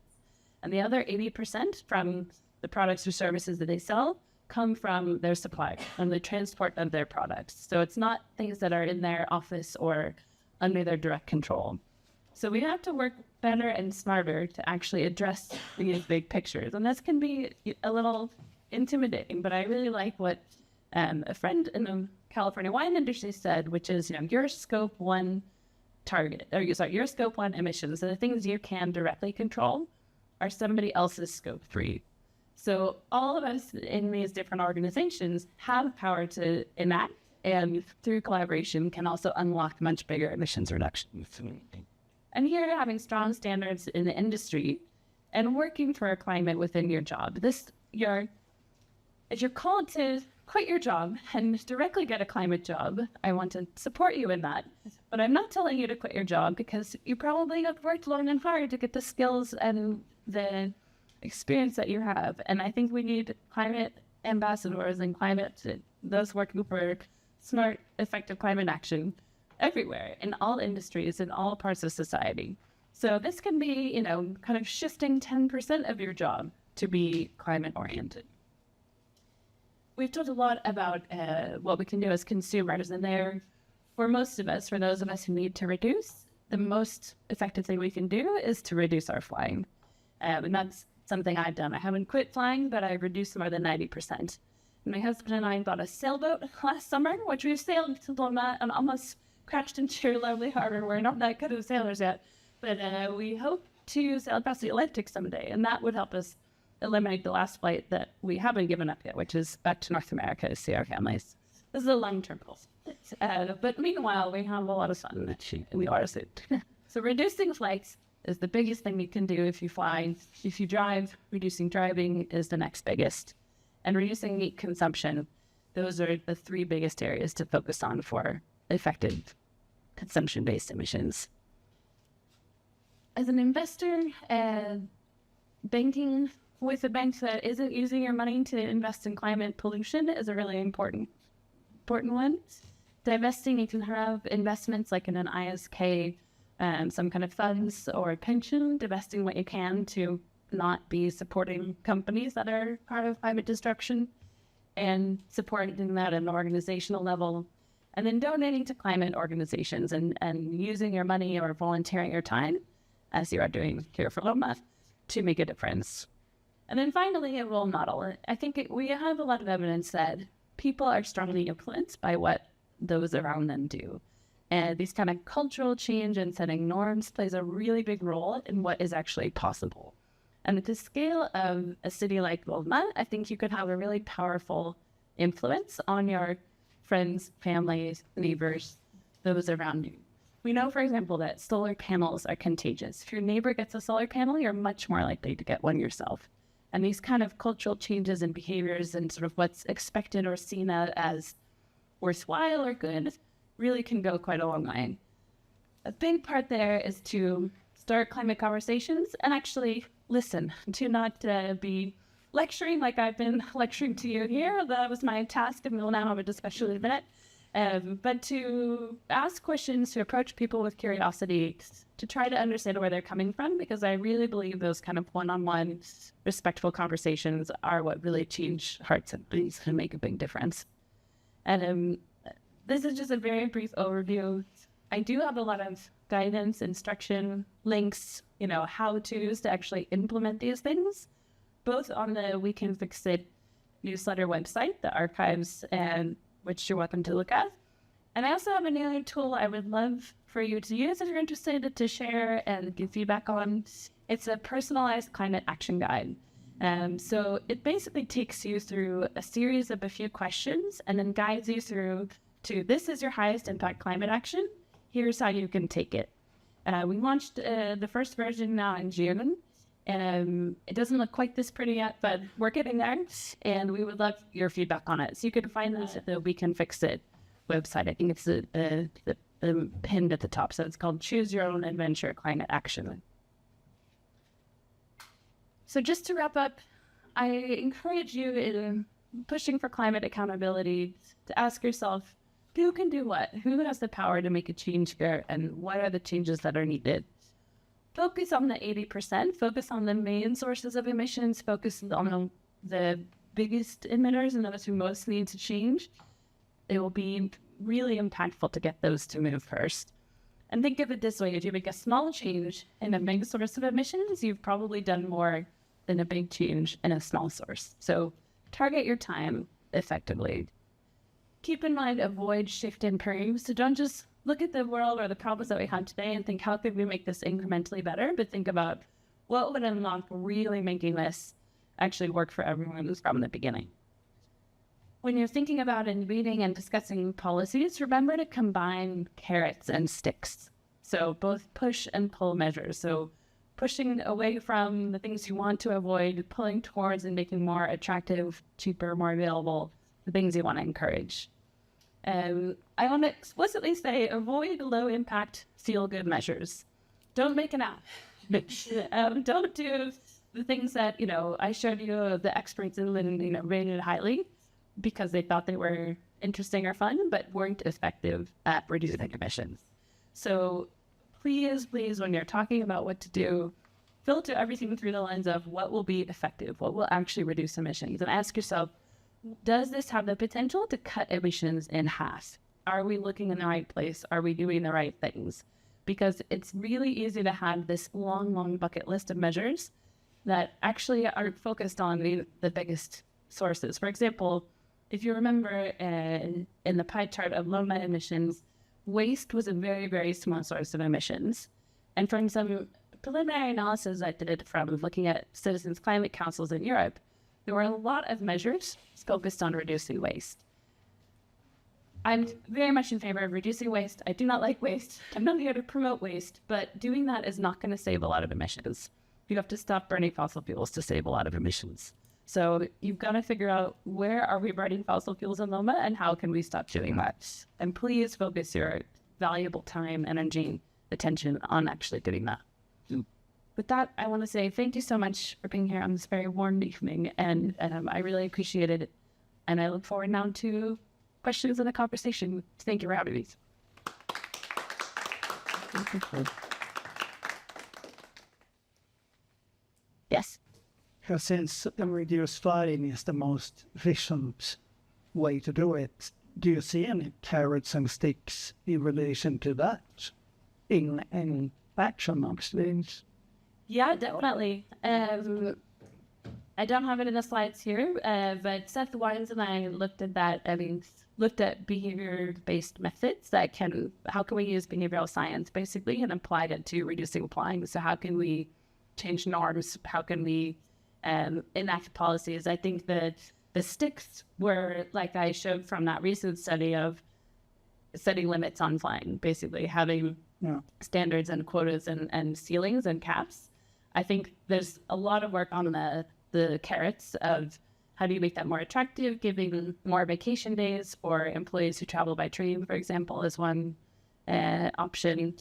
And the other 80% from the products or services that they sell come from their supply and the transport of their products. So it's not things that are in their office or under their direct control. So we have to work better and smarter to actually address these big pictures. And this can be a little intimidating, but I really like what a friend in the California wine industry said, which is, your scope one your scope one emissions, so the things you can directly control, are somebody else's scope 3. So all of us in these different organizations have power to enact, and through collaboration can also unlock much bigger emissions reductions. And here, having strong standards in the industry and working for a climate within your job. If you're called to quit your job and directly get a climate job, I want to support you in that. But I'm not telling you to quit your job, because you probably have worked long and hard to get the skills and the experience that you have. And I think we need climate ambassadors and those working for smart, effective climate action everywhere, in all industries, in all parts of society. So this can be, kind of shifting 10% of your job to be climate oriented. We've talked a lot about what we can do as consumers, and for most of us, for those of us who need to reduce, the most effective thing we can do is to reduce our flying. And that's something I've done. I haven't quit flying, but I've reduced more than 90%. My husband and I bought a sailboat last summer, which we've sailed to Lomma and almost crashed into your lovely harbor. We're not that good of sailors yet, but we hope to sail across the Atlantic someday, and that would help us eliminate the last flight that we haven't given up yet, which is back to North America to see our families. This is a long-term goal. But meanwhile, we have a lot of fun in the auto suit. So reducing flights is the biggest thing you can do if you fly. If you drive, reducing driving is the next biggest. And reducing meat consumption, those are the 3 biggest areas to focus on for effective consumption-based emissions. As an investor, banking with a bank that isn't using your money to invest in climate pollution is a really important one. Divesting, you can have investments like in an ISK, some kind of funds or a pension, divesting what you can to not be supporting companies that are part of climate destruction, and supporting that at an organizational level, and then donating to climate organizations and using your money or volunteering your time, as you are doing here for Lomma, to make a difference. And then finally, a role model. I think we have a lot of evidence that people are strongly influenced by what those around them do. And these kind of cultural change and setting norms plays a really big role in what is actually possible. And at the scale of a city like Lomma, I think you could have a really powerful influence on your friends, families, neighbors, those around you. We know, for example, that solar panels are contagious. If your neighbor gets a solar panel, you're much more likely to get one yourself. And these kind of cultural changes in behaviors and sort of what's expected or seen as worthwhile or good really can go quite a long way. A big part there is to start climate conversations and actually listen, to not be lecturing like I've been lecturing to you here. That was my task, and we'll now have a discussion in a minute. But to ask questions, to approach people with curiosity, to try to understand where they're coming from, because I really believe those kind of one-on-one, respectful conversations are what really change hearts and minds and make a big difference. And this is just a very brief overview. I do have a lot of guidance, instruction, links, how-tos to actually implement these things, both on the We Can Fix It newsletter website, the archives, and which you're welcome to look at. And I also have another tool I would love for you to use if you're interested to share and give feedback on. It's a personalized climate action guide. So it basically takes you through a series of a few questions and then guides you through to this is your highest impact climate action. Here's how you can take it. We launched the first version now in June. It doesn't look quite this pretty yet, but we're getting there, and we would love your feedback on it. So you can find this at the We Can Fix It website. I think it's pinned at the top. So it's called Choose Your Own Adventure Climate Action. So just to wrap up, I encourage you in pushing for climate accountability to ask yourself, who can do what? Who has the power to make a change here? And what are the changes that are needed? Focus on the 80%, focus on the main sources of emissions, focus on the biggest emitters and those who most need to change. It will be really impactful to get those to move first. And think of it this way, if you make a small change in a big source of emissions, you've probably done more than a big change in a small source. So target your time effectively. Keep in mind, avoid shift and improve. So don't just look at the world or the problems that we have today and think, how could we make this incrementally better? But think about what would unlock really making this actually work for everyone from the beginning. When you're thinking about and reading and discussing policies, remember to combine carrots and sticks. So both push and pull measures. So pushing away from the things you want to avoid, pulling towards and making more attractive, cheaper, more available, the things you want to encourage. I want to explicitly say, avoid low-impact, feel-good measures. Don't make an app. Don't do the things that, I showed you the experts in rated highly because they thought they were interesting or fun, but weren't effective at reducing emissions. So please, when you're talking about what to do, filter everything through the lens of what will be effective, what will actually reduce emissions, and ask yourself, does this have the potential to cut emissions in half? Are we looking in the right place? Are we doing the right things? Because it's really easy to have this long bucket list of measures that actually aren't focused on the biggest sources. For example, if you remember in the pie chart of Lomma emissions, waste was a very, very small source of emissions. And from some preliminary analysis I did from looking at citizens' climate councils in Europe, there were a lot of measures focused on reducing waste. I'm very much in favor of reducing waste. I do not like waste. I'm not here to promote waste, but doing that is not going to save a lot of emissions. You have to stop burning fossil fuels to save a lot of emissions. So you've got to figure out, where are we burning fossil fuels in Lomma and how can we stop doing that? And please focus your valuable time, energy, attention on actually doing that. with that, I want to say thank you so much for being here on this very warm evening, and I really appreciate it. And I look forward now to questions in the conversation. Thank you for having me. Yes. Since reduced flying is the most efficient way to do it, do you see any carrots and sticks in relation to that in action of things? Yeah, definitely. I don't have it in the slides here, but Seth Wines and I looked at that. Looked at behavior-based methods how can we use behavioral science basically and apply it to reducing flying? So how can we change norms? How can we enact policies? I think that the sticks were, like I showed from that recent study, of setting limits on flying, basically having standards and quotas and ceilings and caps. I think there's a lot of work on the carrots of how do you make that more attractive, giving more vacation days for employees who travel by train, for example, is one option.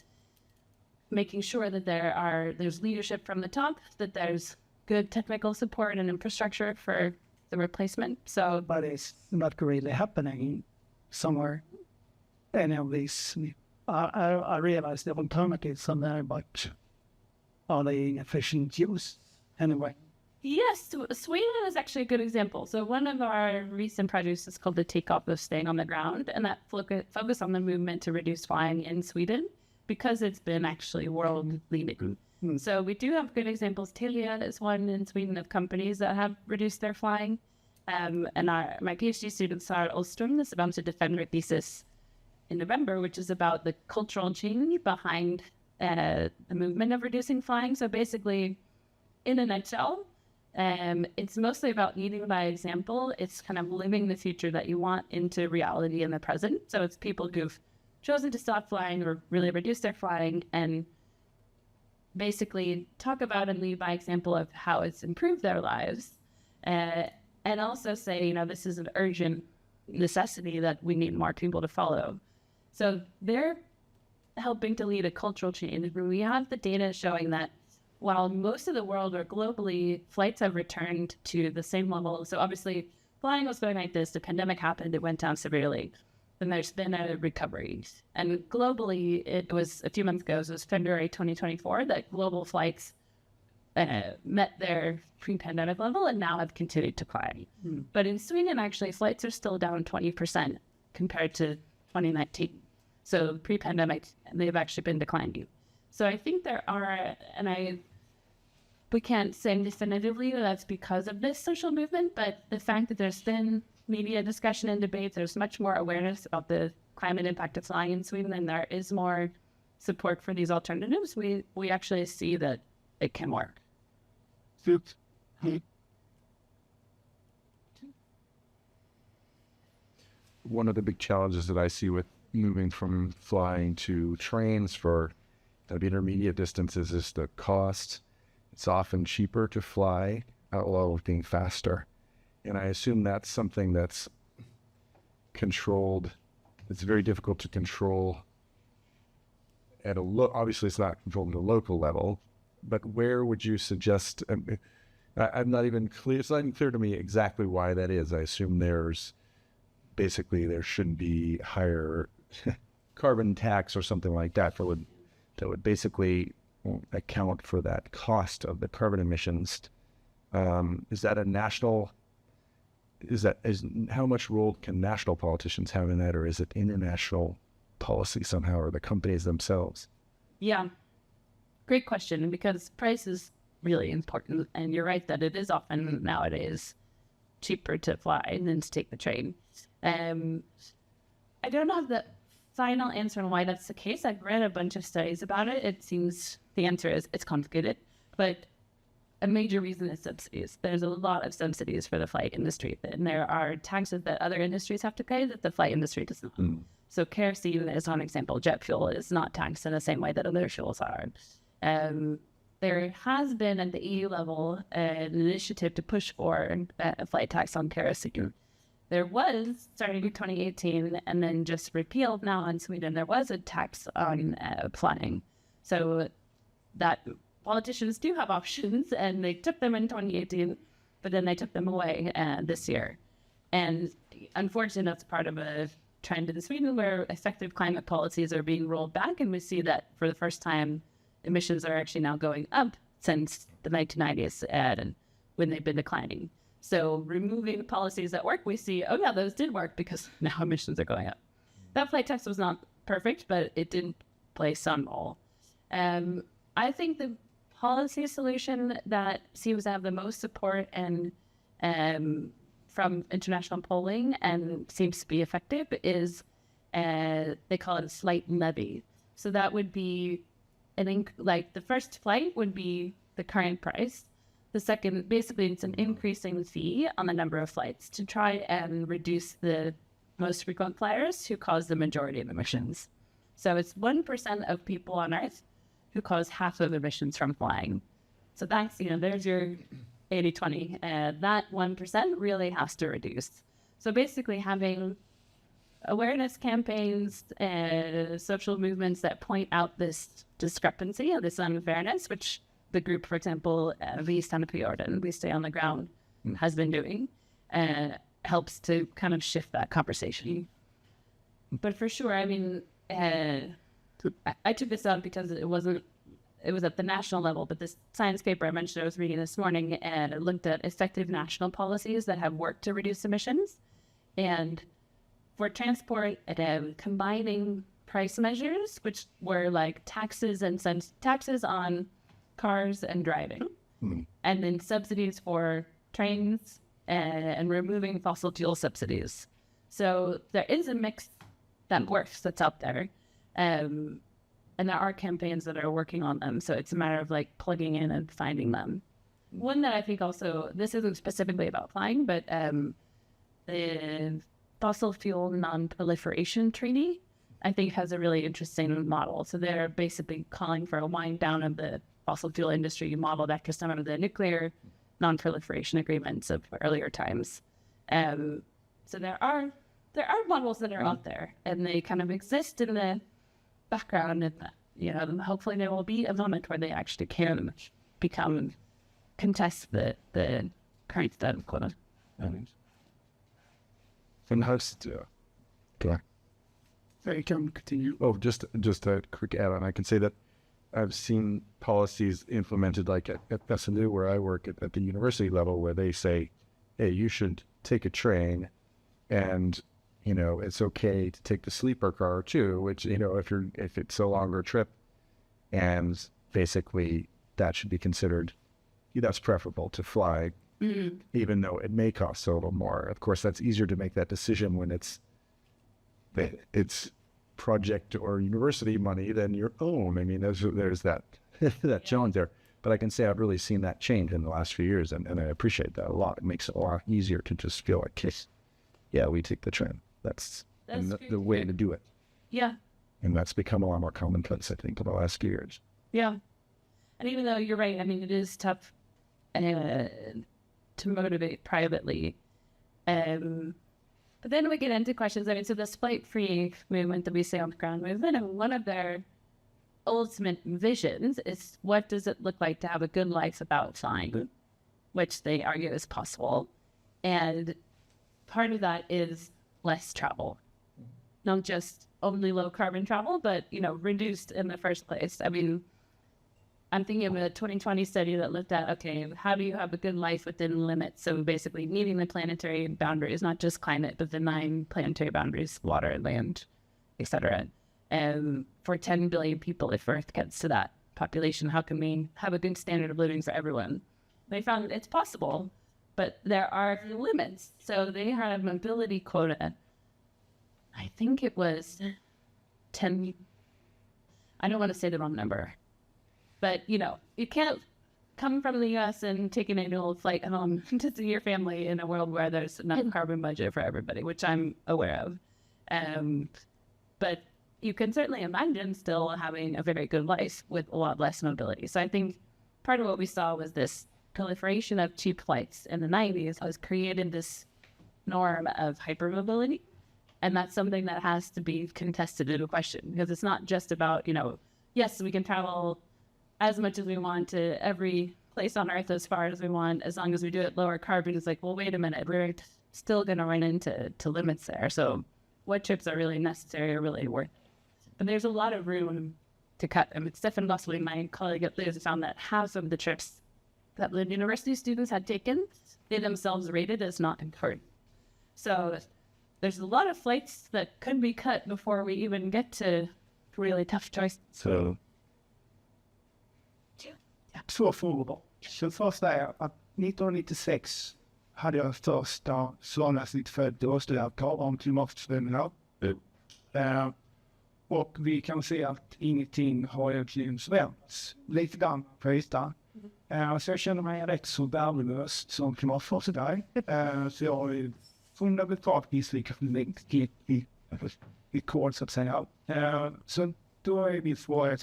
Making sure that there's leadership from the top, that there's good technical support and infrastructure for the replacement. So, But it's not really happening somewhere. Any of these, I realize the alternatives are there, but are they inefficient use anyway? yes, Sweden is actually a good example. So one of our recent projects is called the Takeoff of Staying on the Ground, and that focus on the movement to reduce flying in Sweden, because it's been actually world leading. So we do have good examples. Telia is one in Sweden of companies that have reduced their flying. And my PhD student, Sarah Olström, is about to defend her thesis in November, which is about the cultural change behind the movement of reducing flying. So basically, in a nutshell, it's mostly about leading by example. It's kind of living the future that you want into reality in the present. So it's people who've chosen to stop flying or really reduce their flying and basically talk about and lead by example of how it's improved their lives. And also say, this is an urgent necessity that we need more people to follow. So they're helping to lead a cultural change where we have the data showing that while most of the world or globally flights have returned to the same level. So obviously flying was going like this, the pandemic happened, it went down severely. Then there's been a recovery. And globally, it was a few months ago, so it was February 2024, that global flights met their pre-pandemic level and now have continued to climb. But in Sweden, actually, flights are still down 20% compared to 2019. So pre-pandemic, they've actually been declining. So I think there are, we can't say definitively that that's because of this social movement, but the fact that there's been media discussion and debate, there's much more awareness about the climate impact of flying in Sweden, and there is more support for these alternatives, we actually see that it can work. One of the big challenges that I see with moving from flying to trains for intermediate distances is the cost. It's often cheaper to fly while being faster. And I assume that's something that's controlled. It's very difficult to control at obviously it's not controlled at a local level, but where would you suggest, I'm not even clear, it's not even clear to me exactly why that is. I assume there should be higher carbon tax or something like that that would basically account for that cost of the carbon emissions. Is that a national, how much role can national politicians have in that, or is it international policy somehow, or the companies themselves? Yeah, great question, because price is really important, and you're right that it is often nowadays cheaper to fly than to take the train. I don't have the final answer on why that's the case. I've read a bunch of studies about it. It seems the answer is it's complicated, but a major reason is subsidies. There's a lot of subsidies for the flight industry, and there are taxes that other industries have to pay that the flight industry does not. So kerosene is one example. Jet fuel is not taxed in the same way that other fuels are. There has been at the EU level an initiative to push for a flight tax on kerosene. There was, starting in 2018, and then just repealed now in Sweden, there was a tax on flying. So that politicians do have options, and they took them in 2018, but then they took them away this year. And unfortunately, that's part of a trend in Sweden where effective climate policies are being rolled back, and we see that for the first time, emissions are actually now going up since the 1990s and when they've been declining. So removing policies that work, we see, oh yeah, those did work because now emissions are going up. That flight test was not perfect, but it did play some role. I think the policy solution that seems to have the most support and from international polling and seems to be effective is they call it a flight levy. So that would be like the first flight would be the current price. The second, basically, it's an increasing fee on the number of flights to try and reduce the most frequent flyers who cause the majority of emissions. So it's 1% of people on Earth who cause half of emissions from flying. So that's, there's your 80-20. That 1% really has to reduce. So basically having awareness campaigns, social movements that point out this discrepancy and this unfairness, which the group, for example, Vi stannar på jorden, we stay on the ground, has been doing, helps to kind of shift that conversation. But for sure, I mean, I took this up because it was at the national level, but this science paper I mentioned I was reading this morning looked at effective national policies that have worked to reduce emissions. And for transport, combining price measures, which were like taxes on cars and driving, and then subsidies for trains and removing fossil fuel subsidies. So there is a mix that works that's out there. And there are campaigns that are working on them. So it's a matter of like plugging in and finding them. One that I think also, this isn't specifically about flying, but the Fossil Fuel Non-Proliferation Treaty, I think has a really interesting model. So they're basically calling for a wind down of the fossil fuel industry modeled after some of the nuclear non-proliferation agreements of earlier times. So there are models that are out there, and they kind of exist in the background, and hopefully there will be a moment where they actually can contest the current status quo. And höst, okay. You can continue. Oh, just a quick add-on. I can say that I've seen policies implemented like at SNU, where I work at the university level, where they say, hey, you should take a train, and it's okay to take the sleeper car too, which, if it's a longer trip, and basically that should be considered, that's preferable to fly, even though it may cost a little more. Of course, that's easier to make that decision when it's project or university money than your own. I mean, there's that that challenge there. But I can say I've really seen that change in the last few years, and I appreciate that a lot. It makes it a lot easier to just feel like, yeah, we take the train. That's the way to do it. Yeah. And that's become a lot more commonplace, I think, in the last few years. Yeah. And even though you're right, I mean, it is tough to motivate privately. But then we get into questions. I mean, so the flight-free movement that we say on the ground movement, and one of their ultimate visions is, what does it look like to have a good life without flying, which they argue is possible. And part of that is less travel, not just only low carbon travel, but, reduced in the first place. I mean, I'm thinking of a 2020 study that looked at, okay, how do you have a good life within limits? So basically meeting the planetary boundaries, not just climate, but the 9 planetary boundaries, water, land, etc. And for 10 billion people, if Earth gets to that population, how can we have a good standard of living for everyone? They found it's possible, but there are limits. So they had a mobility quota. I think it was 10. I don't want to say the wrong number. But, you can't come from the U.S. and take an annual flight home to see your family in a world where there's not a carbon budget for everybody, which I'm aware of. But you can certainly imagine still having a very good life with a lot less mobility. So I think part of what we saw was this proliferation of cheap flights in the 90s has created this norm of hypermobility. And that's something that has to be contested in a question, because it's not just about, yes, we can travel as much as we want to every place on Earth as far as we want, as long as we do it lower carbon. It's like, well, wait a minute, we're still going to run into limits there. So what trips are really necessary or really worth it? But there's a lot of room to cut. I mean, Stefan Gosley, my colleague at Liz, found that half of the trips that Lund University students had taken, they themselves rated as not important. So there's a lot of flights that could be cut before we even get to really tough choices. So 2 frågor då. Så första är att 1996 hade jag första svanasnitt för ett årsstudier om klimatfrågorna. Och vi kan se att ingenting har egentligen förändrats. Lite grann på ytan. Så jag känner mig rätt så värdelös som klimatforskare. Så jag har ju fundamentalt misslyckats med i kod så att säga. Så då är min fråga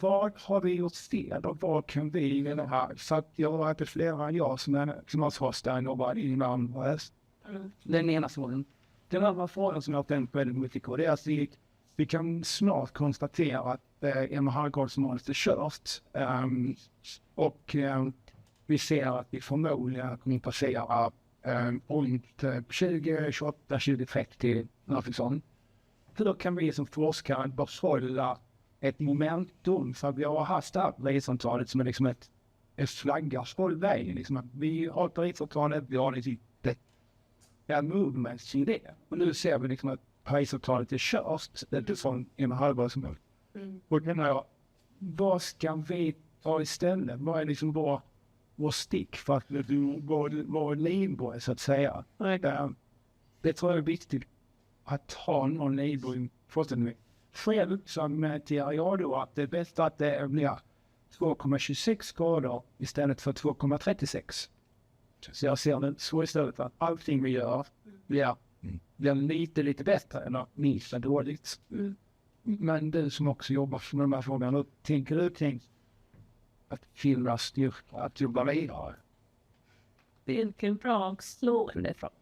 vad har vi gjort fel och vad kan vi göra här? Så att jag har varit flera jag som är klimatforskare jobbar inom hösten. Den ena frågan. Den andra frågan som jag har tänkt väldigt mycket på det är att vi kan snart konstatera att 1,5-gradsmålet är kört. Och vi ser att vi förmodligen kommer passera runt 2028, 2030, något sånt. För då kan vi som forskare behålla ett momentum, för vi har haft det här Parisavtalet som är liksom ett flagga på vägen. Liksom att vi har Parisavtalet, vi har ett movement kring det. Och nu ser vi liksom att Parisavtalet är kört, det är från 1,5-gradsmål. Och menar jag, vad ska vi ta istället? Vad är liksom vår stick för att vår livboj så att säga? Det tror jag är viktigt att ha någon livboj fullständigt. Själv så mäter jag då att det är bäst att det blir 2,26 grader istället för 2,36. Så jag ser det så istället att allting vi gör blir lite bättre än minst dåligt. Men du som också jobbar med de här frågorna, tänker du att finna styrka, att jobba vidare? Vilken bra och slående fråga.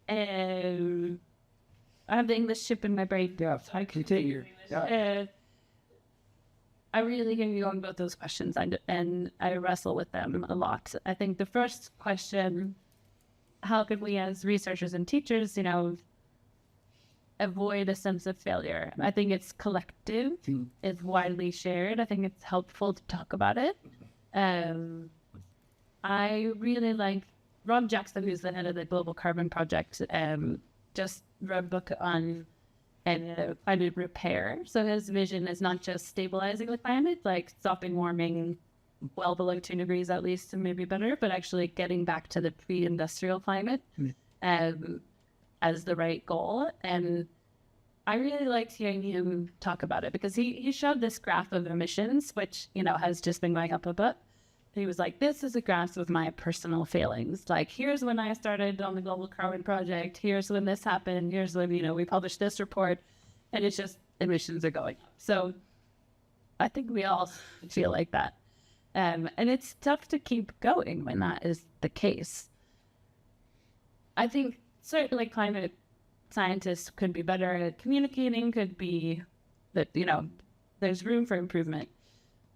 I have the English chip in my brain. Yes, I continue. Yeah. I really hear you on both those questions, and I wrestle with them a lot. I think the first question, how can we as researchers and teachers, avoid a sense of failure? I think it's collective, it's widely shared. I think it's helpful to talk about it. I really like Rob Jackson, who's the head of the Global Carbon Project, just wrote a book on climate repair. So his vision is not just stabilizing the climate, like stopping warming well below 2 degrees at least, and maybe better, but actually getting back to the pre-industrial climate as the right goal. And I really liked hearing him talk about it because he showed this graph of emissions, which, has just been going up a bit. He was like, this is a graph of my personal failings. Like, here's when I started on the Global Carbon Project. Here's when this happened. Here's when, we published this report. And it's just emissions are going up. So I think we all feel like that. And it's tough to keep going when that is the case. I think certainly climate scientists could be better at communicating, could be that, there's room for improvement.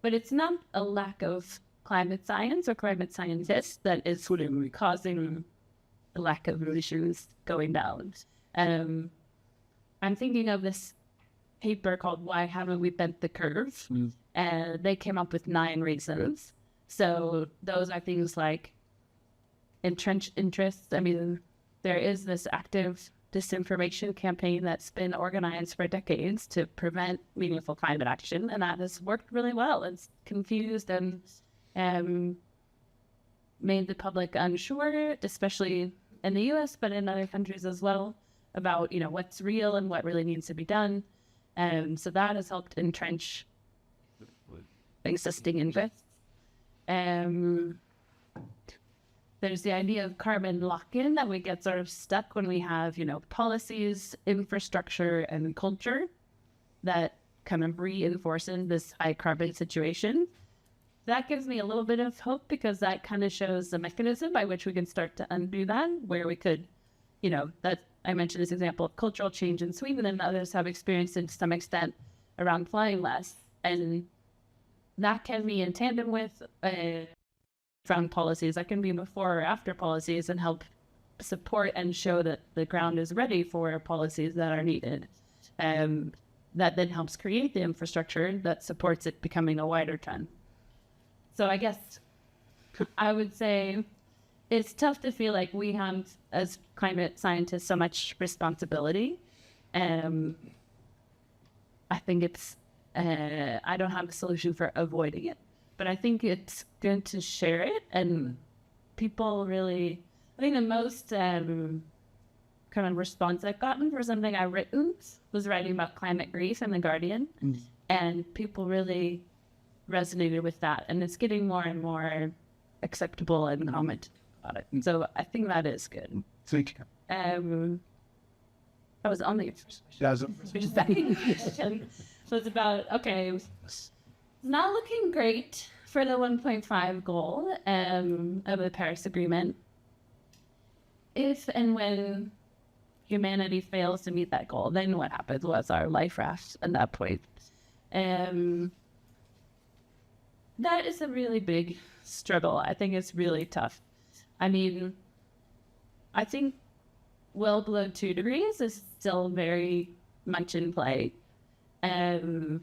But it's not a lack of climate science or climate scientists that is causing a lack of emissions going down. I'm thinking of this paper called Why Haven't We Bent the Curve? And they came up with 9 reasons. So those are things like entrenched interests. I mean, there is this active disinformation campaign that's been organized for decades to prevent meaningful climate action, and that has worked really well. It's confused and made the public unsure, especially in the US, but in other countries as well, about, what's real and what really needs to be done. So that has helped entrench existing interests. There's the idea of carbon lock-in, that we get sort of stuck when we have, policies, infrastructure, and culture that kind of reinforces this high carbon situation. That gives me a little bit of hope because that kind of shows the mechanism by which we can start to undo that, where we could, that I mentioned this example of cultural change in Sweden, and others have experienced it to some extent around flying less. And that can be in tandem with from policies. That can be before or after policies and help support and show that the ground is ready for policies that are needed. That then helps create the infrastructure that supports it becoming a wider trend. So I guess I would say it's tough to feel like we have, as climate scientists, so much responsibility. I think it's, I don't have a solution for avoiding it, but I think it's good to share it. And people really, I think the most kind of response I've gotten for something I've written was writing about climate grief in The Guardian. And people really resonated with that. And it's getting more and more acceptable and comment about it. So I think that is good. Thank you. I was on the second question. So it's about, okay, it's not looking great for the 1.5 goal of the Paris Agreement. If and when humanity fails to meet that goal, then what happens? What's our life raft at that point? That is a really big struggle. I think it's really tough. I mean, I think well below 2 degrees is still very much in play. And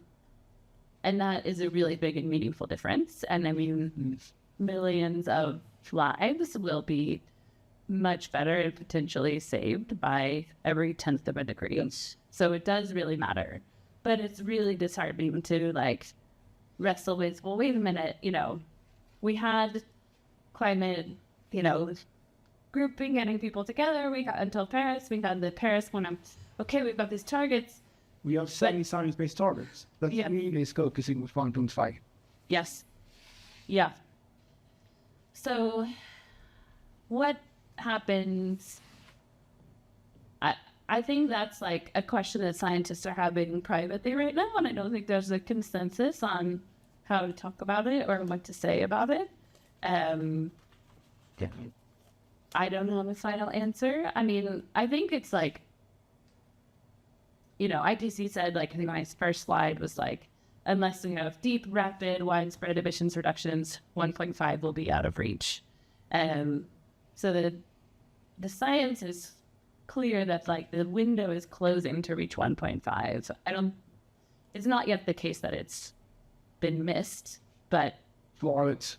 that is a really big and meaningful difference. And I mean, millions of lives will be much better and potentially saved by every 1/10 of a degree. So it does really matter. But it's really disheartening to like wrestle with, well, wait a minute, you know, we had climate, you know, grouping, getting people together. We got until Paris, we had the Paris one. Okay, we've got these targets. We have 7 science-based targets. That's really is focusing with 1.5. Yes. Yeah. So what happens? I think that's like a question that scientists are having privately right now, and I don't think there's a consensus on how to talk about it or what to say about it. I don't have a final answer. I mean, I think it's like, you know, IPCC said, like, I think my first slide was like, unless we have deep, rapid, widespread emissions reductions, 1.5 will be out of reach. So the science is clear that like the window is closing to reach 1.5. It's not yet the case that it's been missed, but Florence.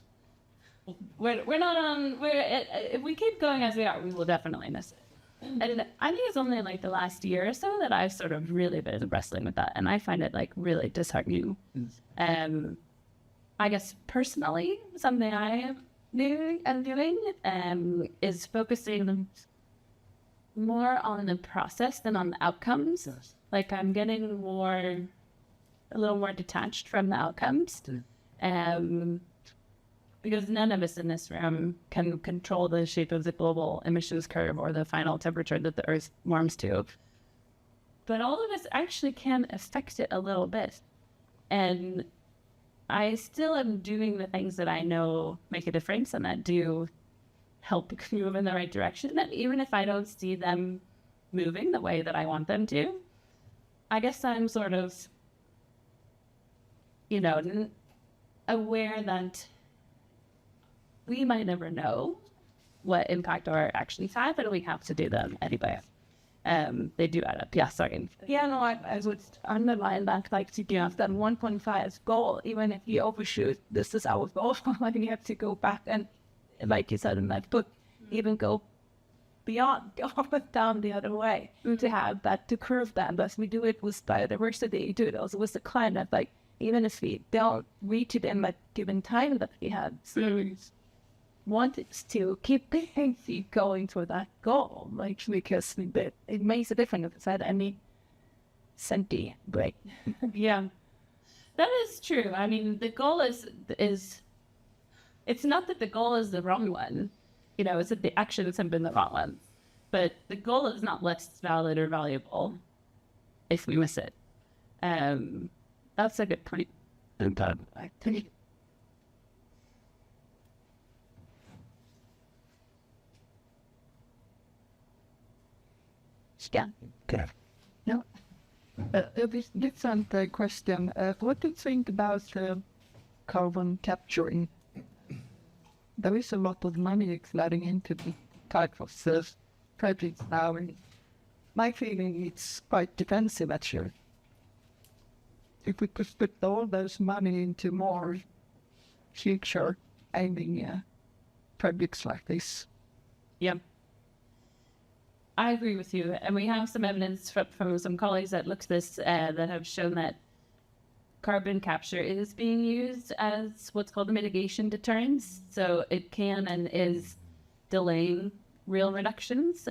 we're not on, if we keep going as we are, we will definitely miss it. And I think it's only like the last year or so that I've sort of really been wrestling with that. And I find it like really disheartening. I guess personally, something I am doing is focusing more on the process than on the outcomes. Yes. Like I'm getting a little more detached from the outcomes. Because none of us in this room can control the shape of the global emissions curve or the final temperature that the Earth warms to. But all of us actually can affect it a little bit. And I still am doing the things that I know make a difference and that do help move in the right direction. And even if I don't see them moving the way that I want them to, I guess I'm sort of, you know, aware that we might never know what impact our actions have, and we have to do them anyway. They do add up. Yeah, sorry. Yeah, no, I would underline that, like, to have that 1.5 goal, even if you overshoot, this is our goal. Like, you have to go back and, like you said in that book, even go beyond, go down the other way, to have that, to curve that. As we do it with biodiversity, you do it also with the climate. Like, even if we don't reach it in that given time that we have, want is to keep going for that goal, like, because it makes a difference if it's at any centi break. Yeah, that is true. I mean, the goal is it's not that the goal is the wrong one, you know, it's that the actions have been the wrong one, but the goal is not less valid or valuable if we miss it. That's a good point. And I think. Yeah. Okay. A bit different question. What do you think about carbon capturing. There is a lot of money flooding into the type of projects now. And my feeling it's quite defensive actually. If we could put all those money into more future aiming projects like this. Yep. I agree with you. And we have some evidence from some colleagues that looked at this that have shown that carbon capture is being used as what's called a mitigation deterrence. So it can and is delaying real reductions.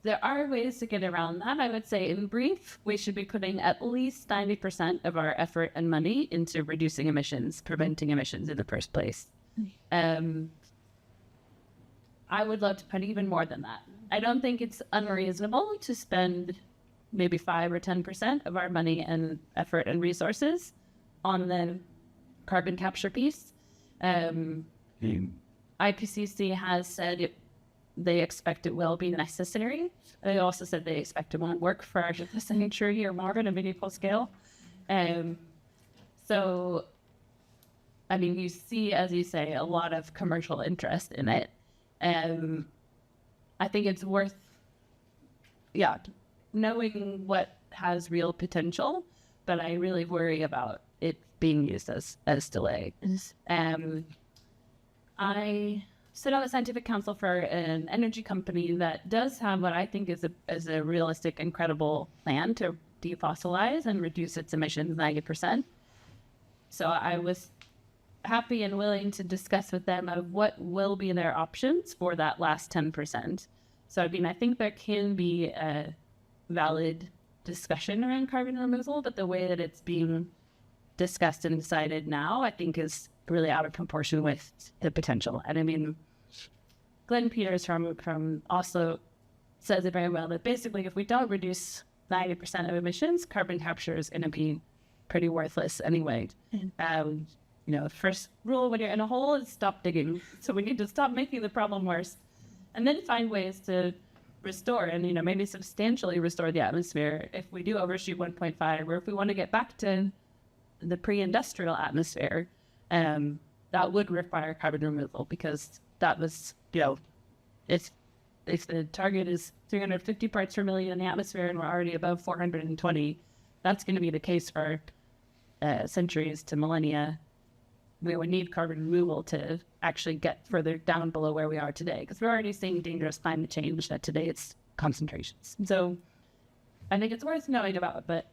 There are ways to get around that. I would say in brief, we should be putting at least 90% of our effort and money into reducing emissions, preventing emissions in the first place. I would love to put even more than that. I don't think it's unreasonable to spend maybe 5 or 10% of our money and effort and resources on the carbon capture piece. IPCC has said they expect it will be necessary. They also said they expect it won't work for the century or more on a meaningful scale. So, I mean, you see, as you say, a lot of commercial interest in it. I think it's worth, knowing what has real potential, but I really worry about it being used as delay. I sit on the scientific council for an energy company that does have what I think is a realistic and credible plan to defossilize and reduce its emissions 90%. So I was happy and willing to discuss with them of what will be their options for that last 10%. So, I mean, I think there can be a valid discussion around carbon removal, but the way that it's being discussed and decided now, I think is really out of proportion with the potential. And I mean, Glenn Peters from Oslo says it very well, that basically if we don't reduce 90% of emissions, carbon capture is going to be pretty worthless anyway. The first rule when you're in a hole is stop digging. So we need to stop making the problem worse and then find ways to restore and, maybe substantially restore the atmosphere if we do overshoot 1.5, or if we want to get back to the pre-industrial atmosphere, that would require carbon removal, because that was, if the target is 350 parts per million in the atmosphere and we're already above 420, that's going to be the case for centuries to millennia. We would need carbon removal to actually get further down below where we are today, because we're already seeing dangerous climate change that today it's concentrations. So I think it's worth knowing about, but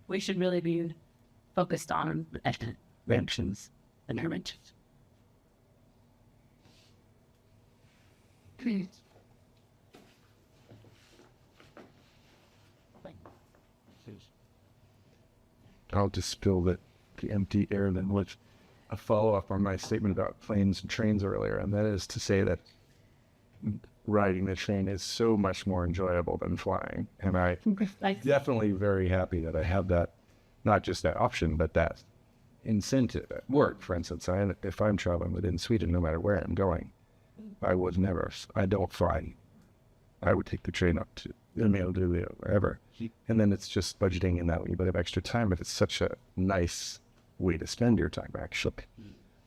we should really be focused on reductions and interventions. Please. I'll distill the empty air then with a follow-up on my statement about planes and trains earlier, and that is to say that riding the train is so much more enjoyable than flying. And I'm definitely very happy that I have that, not just that option, but that incentive at work. For instance, if I'm traveling within Sweden, no matter where I'm going, I don't fly. I would take the train up to Ingen, wherever. And then it's just budgeting in that little bit of extra time, but it's such a nice way to spend your time, actually.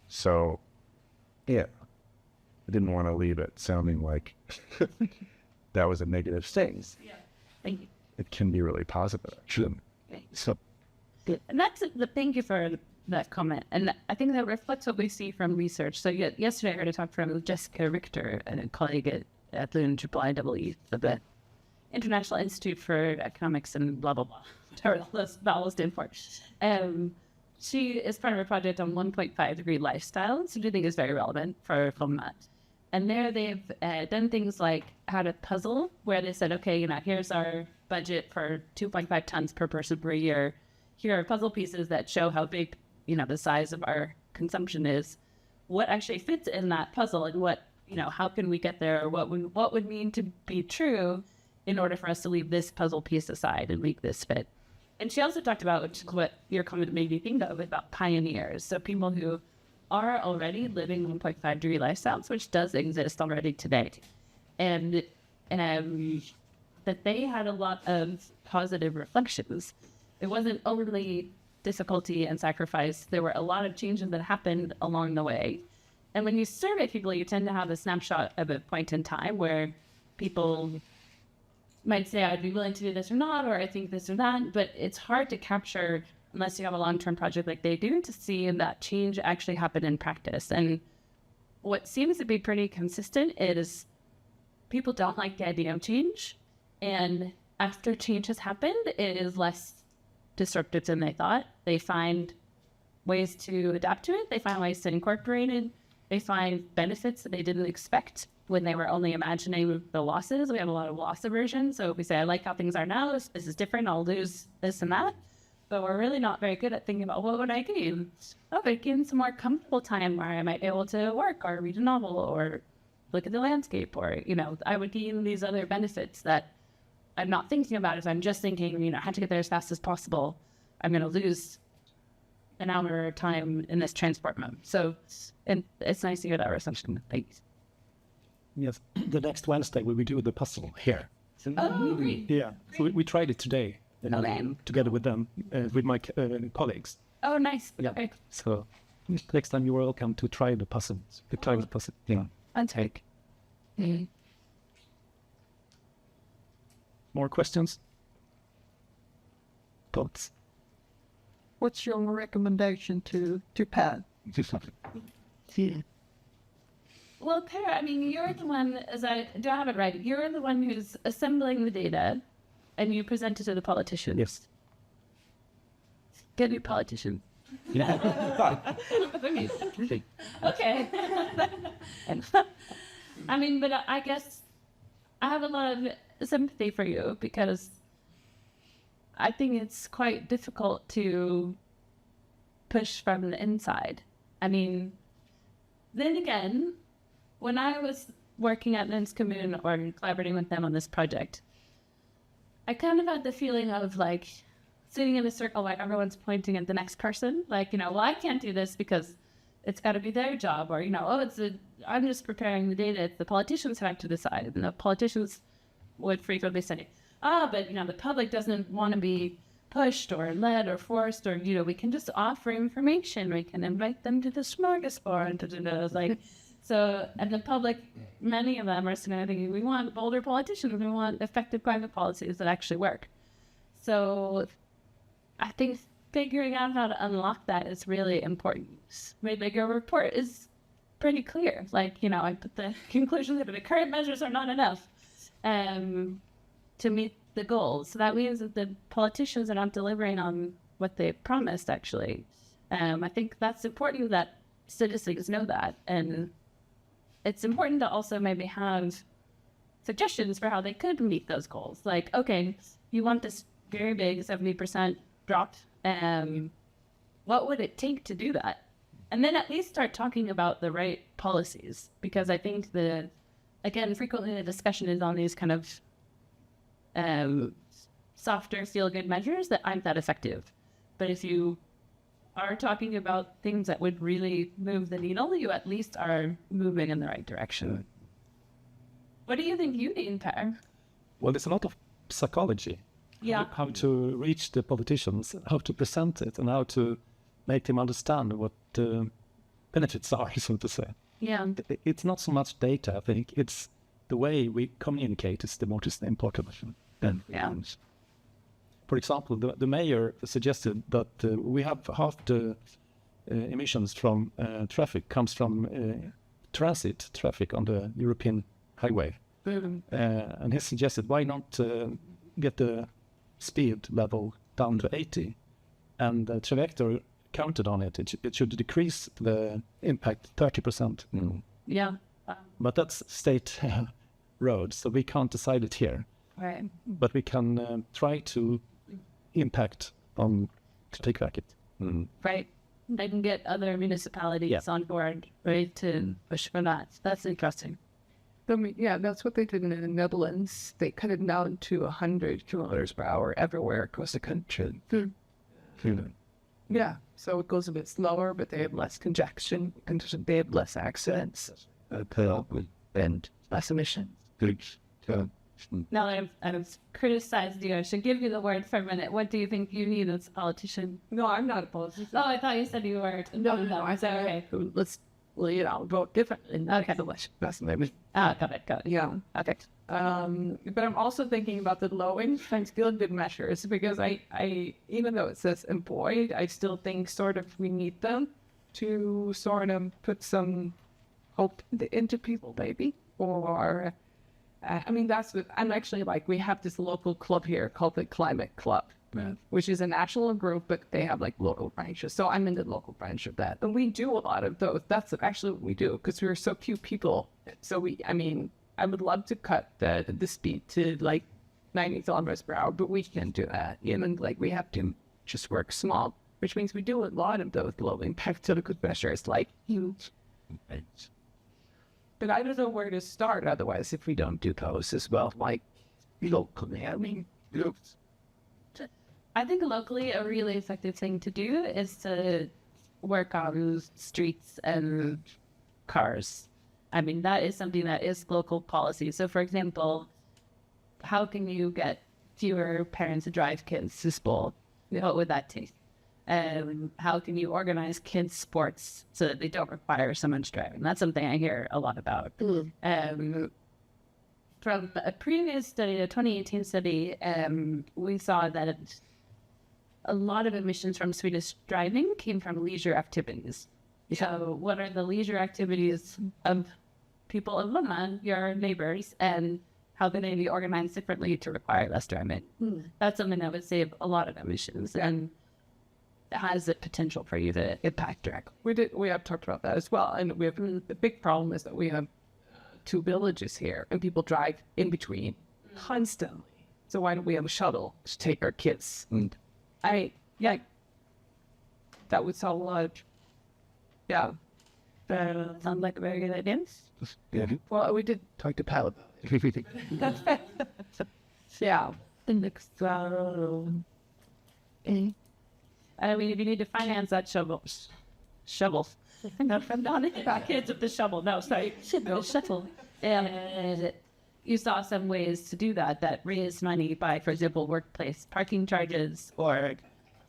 So, I didn't want to leave it sounding like that was a negative thing. Yeah, thank you. It can be really positive, actually. So, and thank you for that comment. And I think that reflects what we see from research. So yesterday I heard a talk from Jessica Richter, a colleague at the IEEE, the International Institute for Economics and blah, blah, blah, whatever those vowels stand for. She is part of a project on 1.5 degree lifestyles, which I think is very relevant for Lomma. And there they've done things like had a puzzle where they said, okay, here's our budget for 2.5 tons per person per year. Here are puzzle pieces that show how big, the size of our consumption is. What actually fits in that puzzle, and what, how can we get there? What would mean to be true in order for us to leave this puzzle piece aside and make this fit? And she also talked about, which is what your comment made me think of, about pioneers. So people who are already living 1.5 degree lifestyles, which does exist already today. And that they had a lot of positive reflections. It wasn't only difficulty and sacrifice, there were a lot of changes that happened along the way. And when you survey people, you tend to have a snapshot of a point in time where people might say, I'd be willing to do this or not, or I think this or that, but it's hard to capture unless you have a long-term project like they do to see that change actually happen in practice. And what seems to be pretty consistent is people don't like the idea of change. And after change has happened, it is less disruptive than they thought. They find ways to adapt to it. They find ways to incorporate it. They find benefits that they didn't expect when they were only imagining the losses. We have a lot of loss aversion. So if we say, I like how things are now, this is different, I'll lose this and that. But we're really not very good at thinking about what would I gain? Oh, I'd gain some more comfortable time where I might be able to work or read a novel or look at the landscape, or, I would gain these other benefits that I'm not thinking about. If I'm just thinking, I have to get there as fast as possible, I'm going to lose an hour of time in this transport mode. So it's nice to hear that reception. Thanks. Yes, the next Wednesday we will do the puzzle here. Great. Yeah, so we tried it today together with them, with my colleagues. Oh, nice. Yeah. Okay. So next time you're welcome to try the puzzle. The climate puzzle. Yeah. And take. More questions? Thoughts? What's your recommendation to Pat? Well, Per, you're the one, do I have it right? You're the one who's assembling the data and you present it to the politicians. Yes. Get new politicians. Okay. But I guess I have a lot of sympathy for you because I think it's quite difficult to push from the inside. Then again, when I was working at Lens Kommun or collaborating with them on this project, I kind of had the feeling of sitting in a circle where everyone's pointing at the next person. Well, I can't do this because it's got to be their job, or, I'm just preparing the data. It's the politicians who have to decide. And the politicians would frequently say, but, the public doesn't want to be pushed or led or forced, or, we can just offer information. We can invite them to the smorgasbord. So, and the public, many of them are thinking, we want bolder politicians. We want effective climate policies that actually work. So I think figuring out how to unlock that is really important. Your report is pretty clear. I put the conclusion that the current measures are not enough to meet the goals. So that means that the politicians are not delivering on what they promised, actually. I think that's important that citizens know that. And it's important to also maybe have suggestions for how they could meet those goals. Okay, you want this very big 70% drop. What would it take to do that? And then at least start talking about the right policies, because I think frequently the discussion is on these kind of softer feel-good measures that aren't that effective. But if you are talking about things that would really move the needle, you at least are moving in the right direction. What do you think you need, Per? Well, there's a lot of psychology. Yeah. How to reach the politicians, how to present it, and how to make them understand what the benefits are, so to say. Yeah. It's not so much data, I think. It's the way we communicate is the most important. Yeah. For example, the mayor suggested that we have half the emissions from traffic comes from transit traffic on the European highway. And he suggested, why not get the speed level down to 80? And the Trajector counted on it. It should decrease the impact 30%. Yeah. But that's state road, so we can't decide it here. Right. But we can try to impact on to take back it. Right. They can get other municipalities on board, right, to push for that. That's interesting. That's what they did in the Netherlands. They cut it down to 100 kilometers per hour everywhere across the country. Yeah, so it goes a bit slower, but they have less congestion, and they have less accidents, and less emissions. Now that I've criticized you, I should give you the word for a minute. What do you think you need as a politician? No, I'm not a politician. Oh, I thought you said you were. No. I said, okay. Let's, vote differently. Okay. That's maybe. Got it. Yeah. Okay. But I'm also thinking about the low income skill good measures because I even though it says employed, I still think sort of we need them to sort of put some hope into people, maybe. Or, I mean, that's what I'm actually like, we have this local club here called the Climate Club, which is a national group, but they have like local branches. So I'm in the local branch of that. And we do a lot of those. That's actually what we do because we're so few people. So I would love to cut the speed to like 90 kilometers per hour, but we can't do that. Like we have to just work small, which means we do a lot of those low impact sort of good measures, like huge. But I don't know where to start otherwise if we don't do those as well. Like locally, I think locally a really effective thing to do is to work on streets and cars. I mean, that is something that is local policy. So, for example, how can you get fewer parents to drive kids to school? What would that take? How can you organize kids' sports so that they don't require so much driving? That's something I hear a lot about. From a previous study, a 2018 study, we saw that a lot of emissions from Swedish driving came from leisure activities. So what are the leisure activities of people of Lomma, your neighbors, and how can they be organized differently to require less driving? That's something that would save a lot of emissions and has the potential for you to impact directly. We have talked about that as well. And we have the big problem is that we have 2 villages here and people drive in between constantly. So why don't we have a shuttle to take our kids? That would solve a lot of, Sounds like a very good idea. Well, we did talk to Pal about it. Yeah. I mean, if you need to finance that shovel. Not kids with the shovel. No, sorry. The shuttle. And you saw some ways to do that raise money by, for example, workplace parking charges or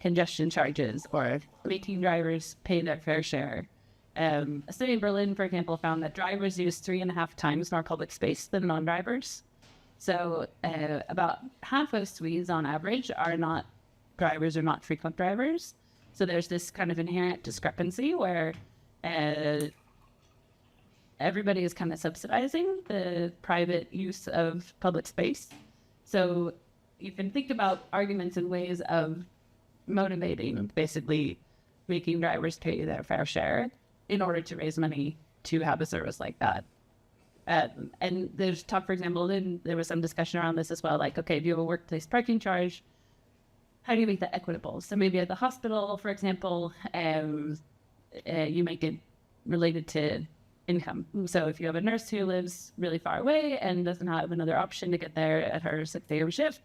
congestion charges or making drivers pay their fair share. A study in Berlin, for example, found that drivers use 3.5 times more public space than non-drivers. So about half of Swedes on average are not drivers or not frequent drivers. So there's this kind of inherent discrepancy where everybody is kind of subsidizing the private use of public space. So you can think about arguments and ways of motivating, basically making drivers pay their fair share in order to raise money to have a service like that. And there's talk, for example, then there was some discussion around this as well, like, okay, if you have a workplace parking charge, how do you make that equitable? So maybe at the hospital, for example, you make it related to income. So if you have a nurse who lives really far away and doesn't have another option to get there at her 6 a.m. shift,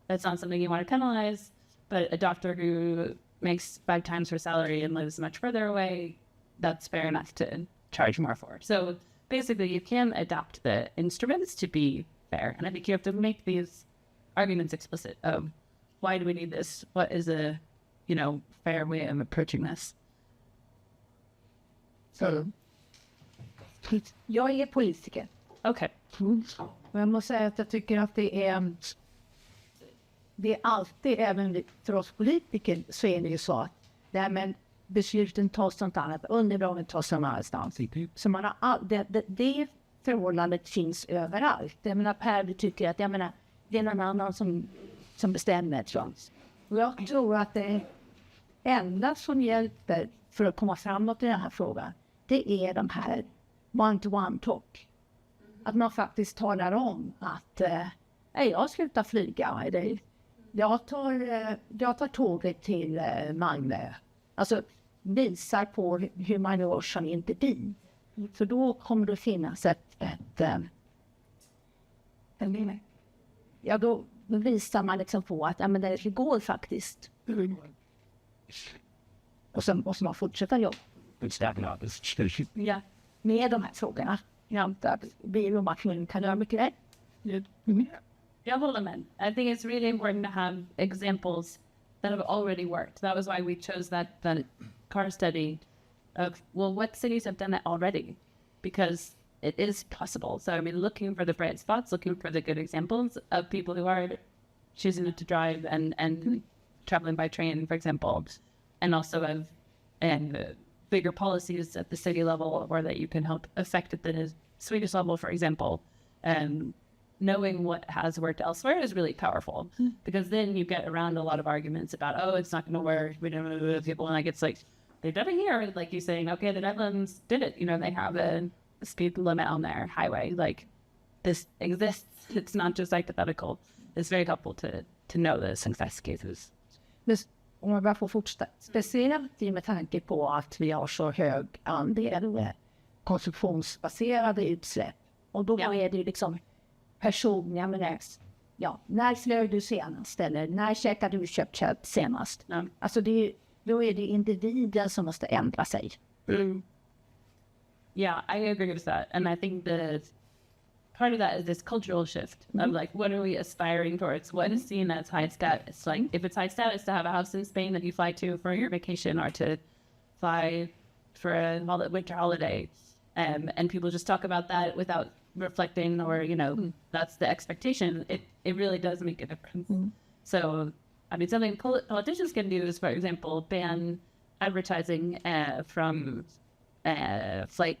that's not something you want to penalize. But a doctor who makes 5 times her salary and lives much further away, that's fair enough to charge more for. So basically, you can adapt the instruments to be fair. And I think you have to make these arguments explicit of why do we need this? What is a, fair way of approaching this? Så. Jag är politiker. Okay. Och jag måste säga att jag tycker att det är alltid, även för oss politiker, så är det ju så att men besluten tas något annat, underlagen tas någon annanstans. Så man har det förhållandet finns överallt. Jag menar, Per, du tycker att det är någon annan som bestämmer. Så. Och jag tror att det enda som hjälper för att komma framåt i den här frågan, det är de här one-to-one talk. Att man faktiskt talar om att jag slutar flyga. Jag tar tåget till Malmö. Alltså visar på hur man gör som inte bil. För då kommer det finnas då visar man liksom på att det går faktiskt. Och så måste man fortsätta jobba. Ja, med de här frågorna. Bil och maskin kan göra mycket rätt. Development. I think it's really important to have examples that have already worked. That was why we chose that car study of, well, what cities have done it already? Because it is possible. So, I mean, looking for the bright spots, looking for the good examples of people who are choosing to drive and traveling by train, for example, and also have bigger policies at the city level or that you can help affect at the Swedish level, for example. Knowing what has worked elsewhere is really powerful because then you get around a lot of arguments about, oh, it's not going to work. We don't know people. And like, it's like, they've done it here. Like you saying, okay, the Netherlands did it. You know, they have a speed limit on their highway. Like, this exists. It's not just hypothetical. It's very helpful to know the success cases. Om jag bara får fortsätta, speciellt med tanke på att vi har så hög andel konsumtionsbaserade utsläpp. Och då är det ju liksom personliga med när flög du senast eller när käkade du köpt senast. Alltså då är det individen som måste ändra sig. Yeah, I agree with that. And I think part of that is this cultural shift of like, what are we aspiring towards? What is seen as high status? Like, if it's high status to have a house in Spain that you fly to for your vacation or to fly for a winter holiday, and people just talk about that without reflecting or, you know, that's the expectation, it really does make a difference. So, I mean, something politicians can do is, for example, ban advertising from flight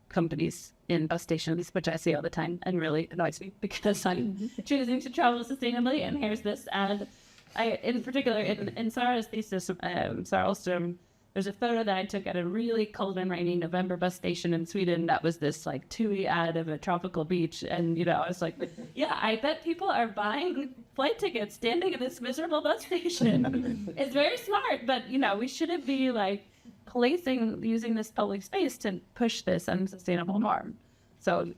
companies in bus stations, which I see all the time and really annoys me because I'm choosing to travel sustainably. And here's this ad. In particular, in Sarah's thesis, Sarah Ostrom, there's a photo that I took at a really cold and rainy November bus station in Sweden. That was this like TUI ad of a tropical beach. And, you know, I was like, yeah, I bet people are buying flight tickets standing in this miserable bus station. It's very smart, but, you know, we shouldn't be like using this public space to push this unsustainable norm. So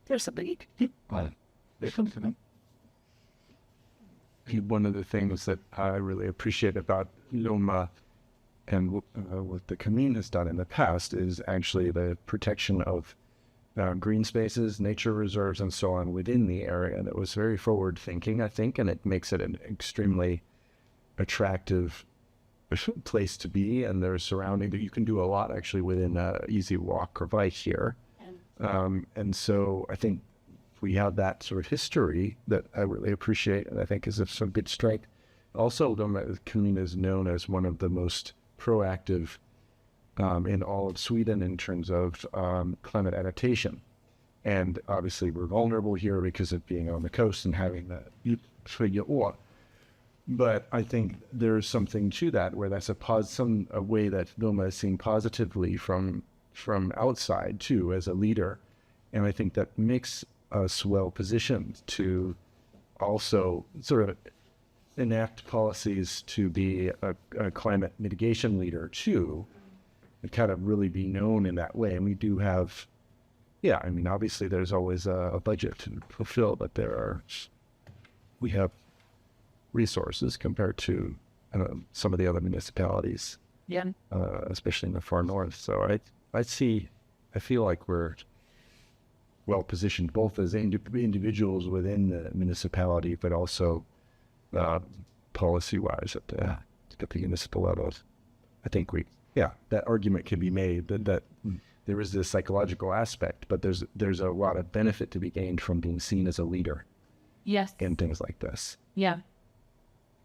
there's something. One of the things that I really appreciate about Lomma and what the kommun has done in the past is actually the protection of green spaces, nature reserves, and so on within the area. That was very forward thinking, I think, and it makes it an extremely attractive place to be. And there's surrounding that you can do a lot actually within an easy walk or bike here. And so I think we have that sort of history that I really appreciate, and I think is of some good strength. Also, the kommun is known as one of the most proactive in all of Sweden in terms of climate adaptation. And obviously we're vulnerable here because of being on the coast and having that. But I think there's something to that where that's a way that Lomma is seen positively from outside too as a leader. And I think that makes us well positioned to also sort of enact policies to be a climate mitigation leader too, and kind of really be known in that way. And we do have, I mean, obviously there's always a budget to fulfill, but we have resources compared to some of the other municipalities, especially in the far north. So I feel like we're well positioned both as individuals within the municipality, but also policy-wise at the municipal level. I think that argument can be made that there is this psychological aspect, but there's a lot of benefit to be gained from being seen as a leader. Yes. In things like this. Yeah,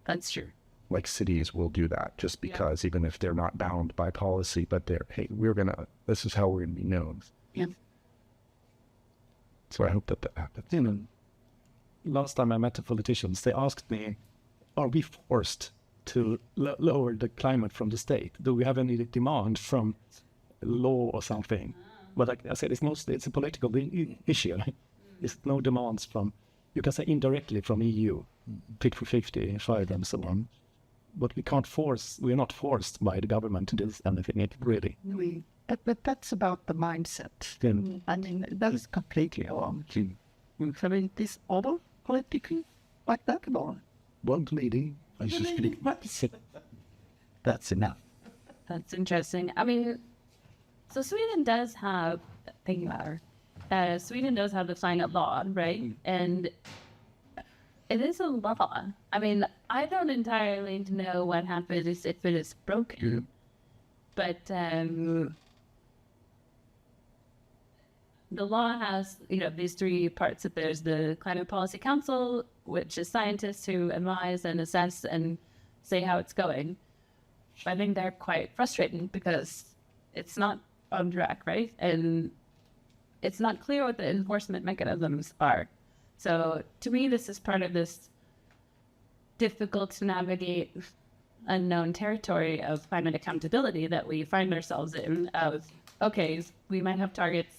that's true. Like cities will do that just because, even if they're not bound by policy, but this is how we're gonna be known. Yeah. So I hope that happens. Last time I met the politicians, they asked me, are we forced to lower the climate from the state? Do we have any demand from law or something? But like I said, it's a political issue. It's no demands from, you can say indirectly from EU, Fit for 55 and so on. But we're not forced by the government to do anything, really. But that's about the mindset. I mean, that is completely wrong. I mean, this other politically like that or One lady. That's enough. That's interesting. I mean, so Sweden does have, think about Sweden knows how to sign a law, right? And it is a law. I mean, I don't entirely know what happens if it is broken. But the law has, these three parts. There's the Climate Policy Council, which is scientists who advise and assess and say how it's going. I think they're quite frustrated because it's not on track, right? And it's not clear what the enforcement mechanisms are. So to me, this is part of this difficult to navigate unknown territory of climate accountability that we find ourselves in of, okay, we might have targets.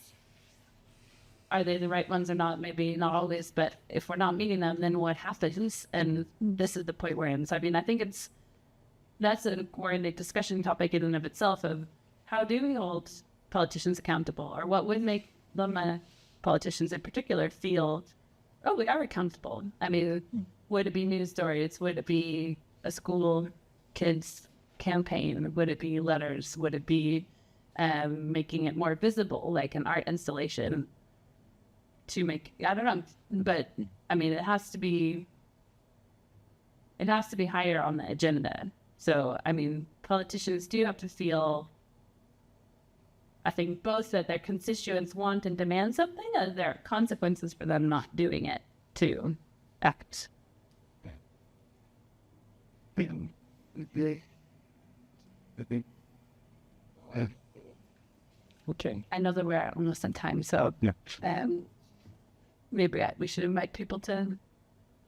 Are they the right ones or not? Maybe not always, but if we're not meeting them, then what happens? And this is the point we're in. So, I mean, I think that's a worthy discussion topic in and of itself of how do we hold politicians accountable, or what would make Lomma politicians in particular feel, oh, we are accountable. I mean, would it be news stories? Would it be a school kids campaign? Would it be letters? Would it be making it more visible, like an art installation to make, I don't know, but I mean, it has to be higher on the agenda. So, I mean, politicians do have to feel, I think, both that their constituents want and demand something, and there are consequences for them not doing it to act. Okay. I know that we're almost on time, so maybe we should invite people to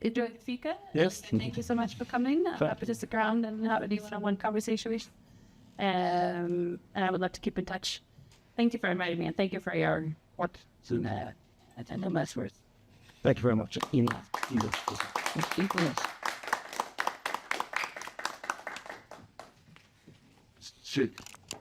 enjoy the fika. Yes. Thank you so much for coming. I'm happy to stick around and have a one-on-one conversation. And I would love to keep in touch. Thank you for inviting me, and thank you for your work. And that's worth. Thank you very much. Shit.